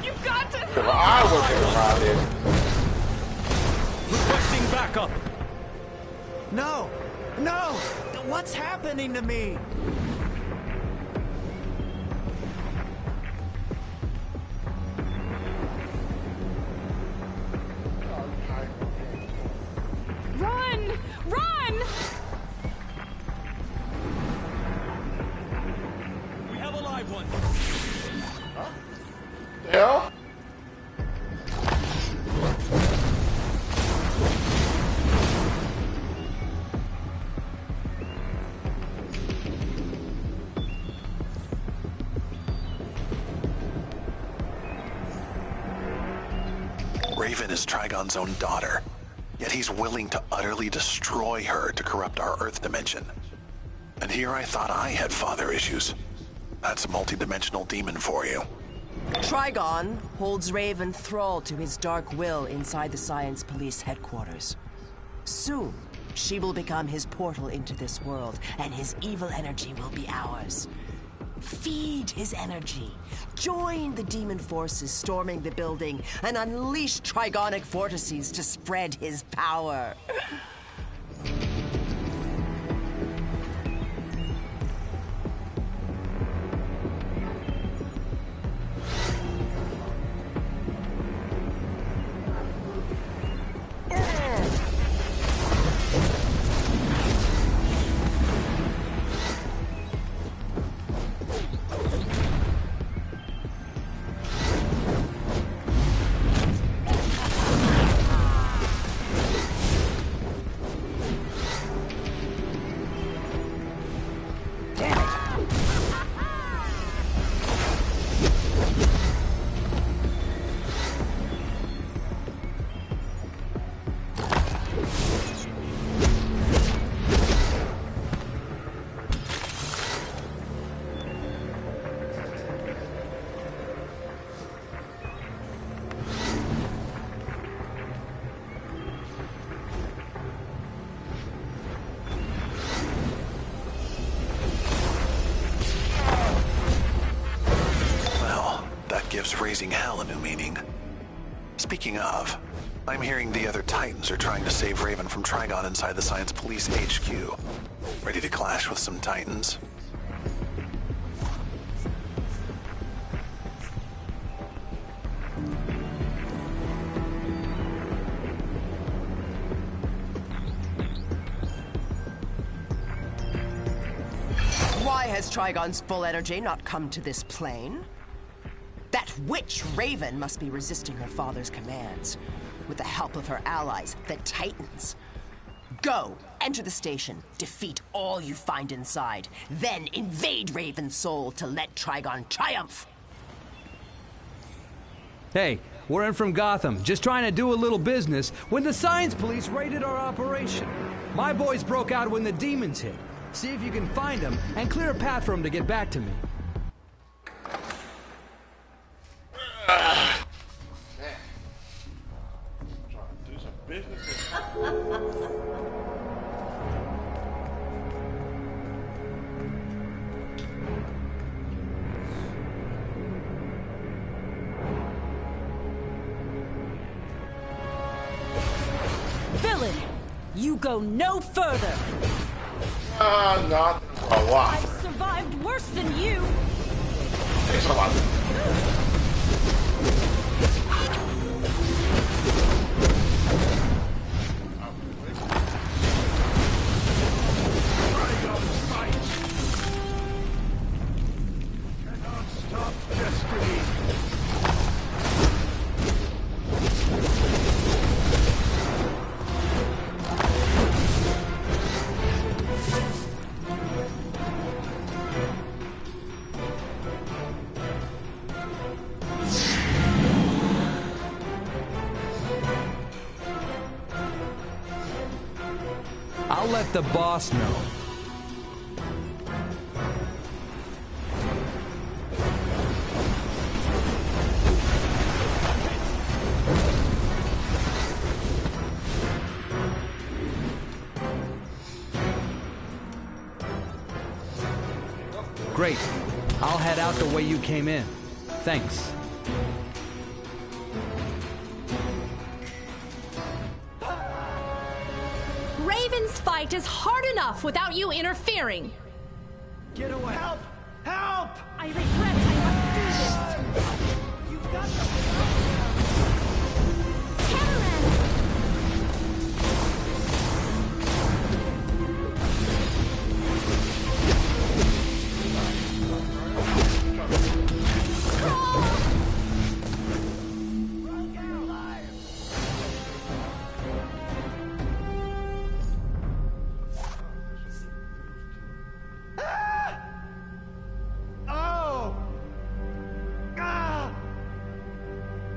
You've got to. If I wasn't around here. Requesting backup. No! No! What's happening to me? Run! Run! We have a live one. Huh? The hell? Raven is Trigon's own daughter, yet he's willing to utterly destroy her to corrupt our Earth dimension. And here I thought I had father issues. That's a multi-dimensional demon for you. Trigon holds Raven thrall to his dark will inside the Science Police headquarters. Soon, she will become his portal into this world, and his evil energy will be ours. Feed his energy. Join the demon forces storming the building and unleash Trigonic vortices to spread his power. Gives raising hell a new meaning. Speaking of, I'm hearing the other Titans are trying to save Raven from Trigon inside the Science Police HQ. Ready to clash with some Titans? Why has Trigon's full energy not come to this plane? That witch Raven must be resisting her father's commands, with the help of her allies, the Titans. Go, enter the station, defeat all you find inside, then invade Raven's soul to let Trigon triumph! Hey, we're in from Gotham, just trying to do a little business, when the Science Police raided our operation. My boys broke out when the demons hit. See if you can find them, and clear a path for them to get back to me. Villain, you go no further. Not for a while. I've survived worse than you. Thanks a lot. I'll let the boss know. Great. I'll head out the way you came in. Thanks. Raven's fight is hard enough without you interfering. Get away. Help! Help! I regret I must do this. You've got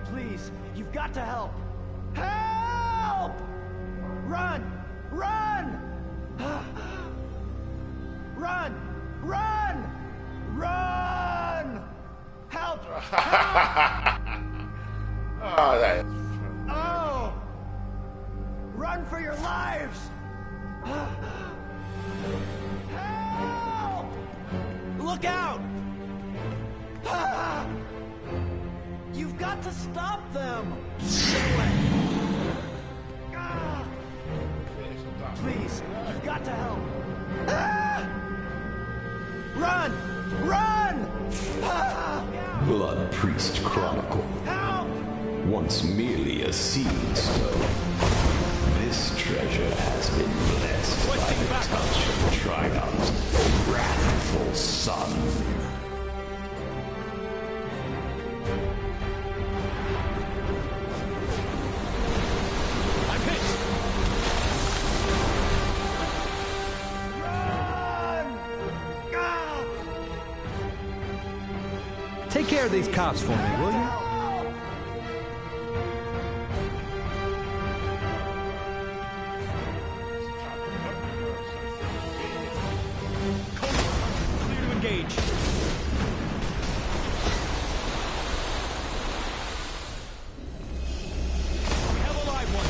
Please, you've got to help! Help! Run! Run! Run! Run! Run! Help! Oh, that is... Oh! Run for your lives! Help! Look out! You've got to stop them! Please, you've got to help! Run! Run! Blood Priest Chronicle. Help! Once merely a seed stone, this treasure has been blessed by the touch of Trigon's wrathful son. Take care of these cops for me, will you? Clear to engage. We have a live one.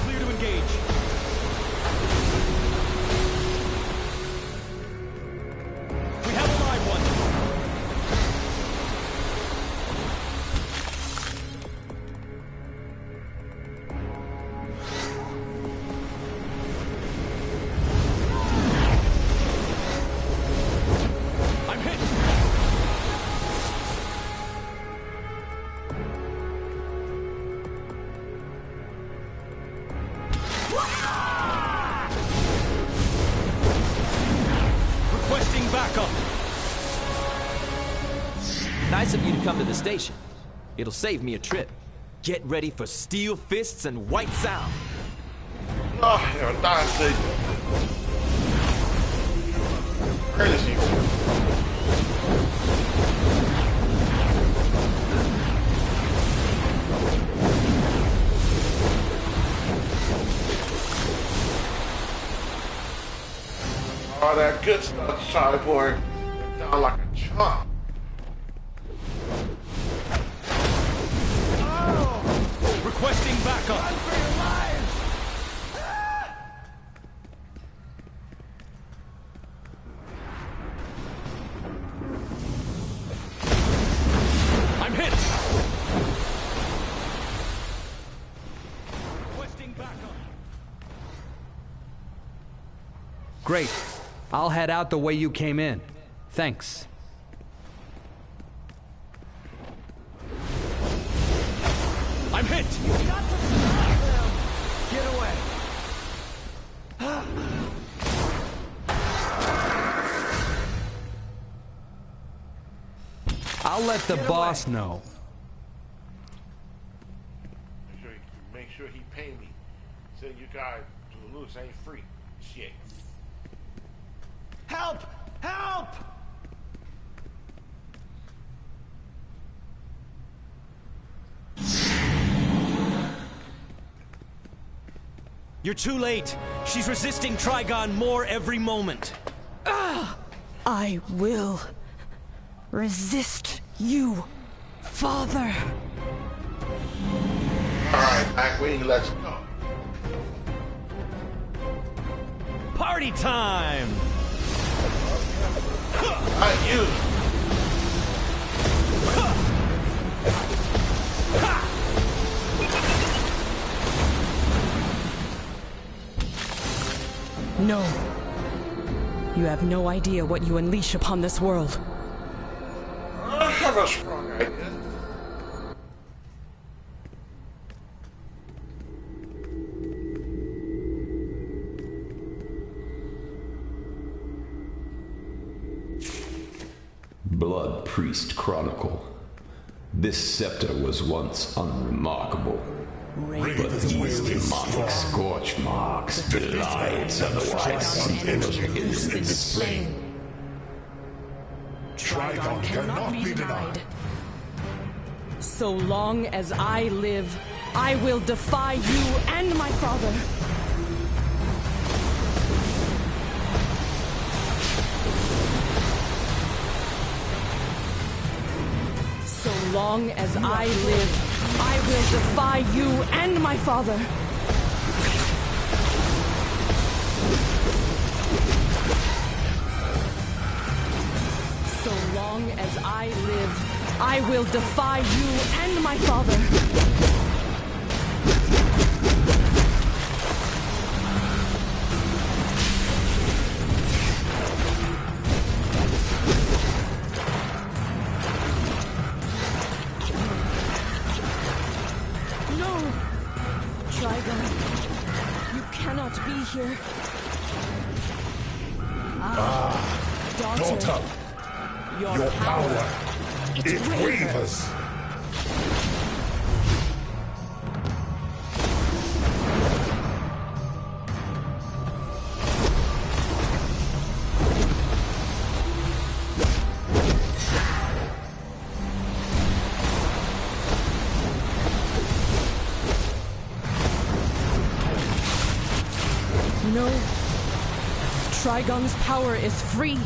Clear to engage. We have a live one. I'm hit. Requesting backup. Nice of you to come to the station. It'll save me a trip. Get ready for steel fists and white sound. Oh, you're not sick. Courtesy. All that good stuff, Cyborg. Down like a chump. Requesting backup. Run for your lives! I'm hit. Requesting backup. Great. I'll head out the way you came in. Thanks. I'm hit. You've got to stop them! Get away! I'll let the boss know. Make sure he pay me. Say you guys to loose ain't free. Shit. Help! Help! You're too late. She's resisting Trigon more every moment. I will resist you, Father. Alright, Black Wing, let's go. Party time! Alright, you. No. You have no idea what you unleash upon this world. I have a strong idea. Blood Priest Chronicle. This scepter was once unremarkable, but these demonic scorch marks belie its otherwise simple appearance. Trigon cannot be denied. So long as I live, I will defy you and my father. So long as I live, I will defy you and my father. So long as I live, I will defy you and my father. No! Trigon, you cannot be here. Daughter. Your power, it wavers. No. Trigon's power is free.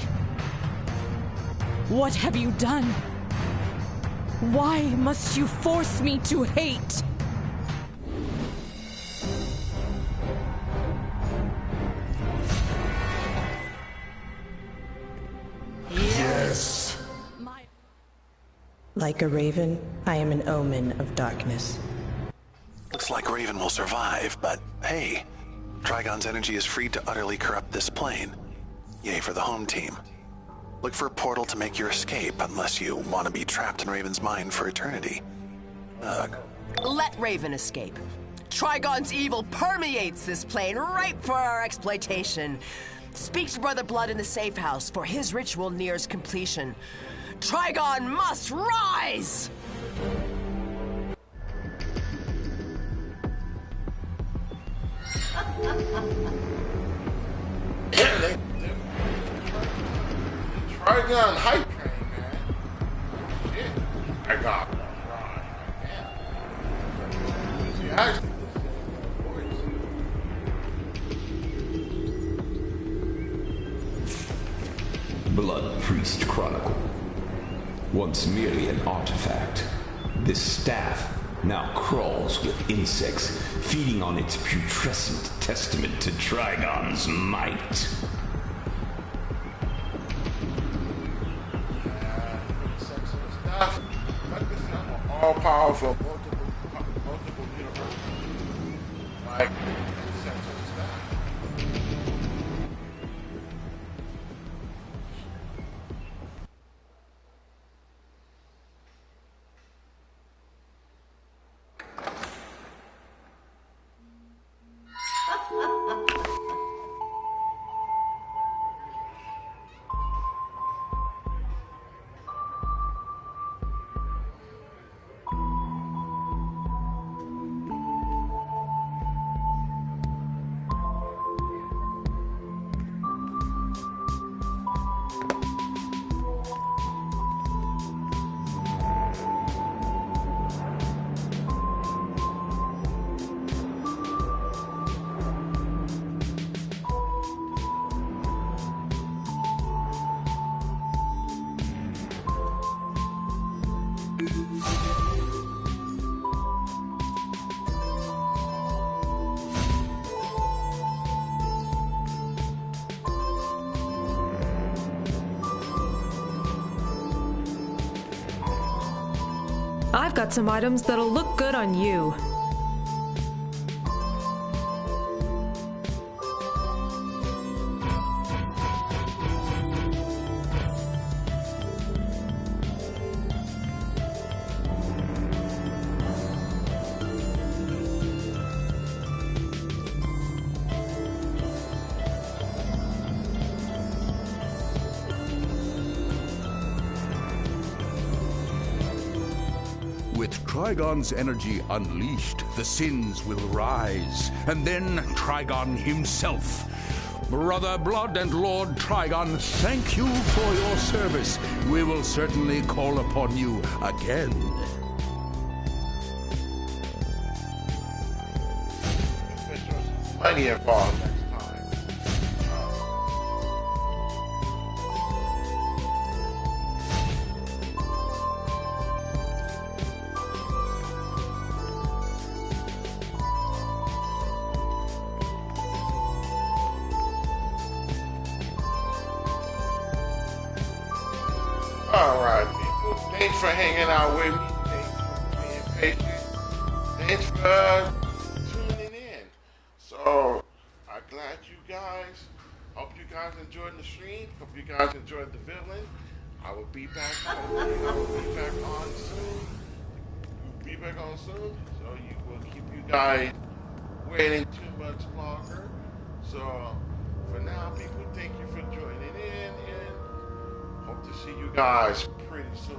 What have you done? Why must you force me to hate? Yes. Like a raven, I am an omen of darkness. Looks like Raven will survive, but hey, Trigon's energy is free to utterly corrupt this plane. Yay for the home team. Look for a portal to make your escape, unless you want to be trapped in Raven's mind for eternity. Ugh. Let Raven escape. Trigon's evil permeates this plane, ripe for our exploitation. Speak to Brother Blood in the safe house, for his ritual nears completion. Trigon must rise! Trigon hype train, man. Shit. I got one. See, actually, Blood Priest Chronicle. Once merely an artifact, this staff now crawls with insects, feeding on its putrescent testament to Trigon's might. All-powerful, multiple universes. Like, insects of the sky. I've got some items that'll look good on you. With Trigon's energy unleashed, the sins will rise, and then Trigon himself. Brother Blood and Lord Trigon, thank you for your service. We will certainly call upon you again. Plenty of fun. Alright, people. Thanks for hanging out with me. Thanks for being patient. Thanks for tuning in. So, I'm glad you guys, hope you guys enjoyed the stream. Hope you guys enjoyed the villain. I will be back on. Soon. We'll be back on soon. So you will keep you guys waiting too much longer. So, for now, people, thank you for joining in. Hope to see you guys pretty soon.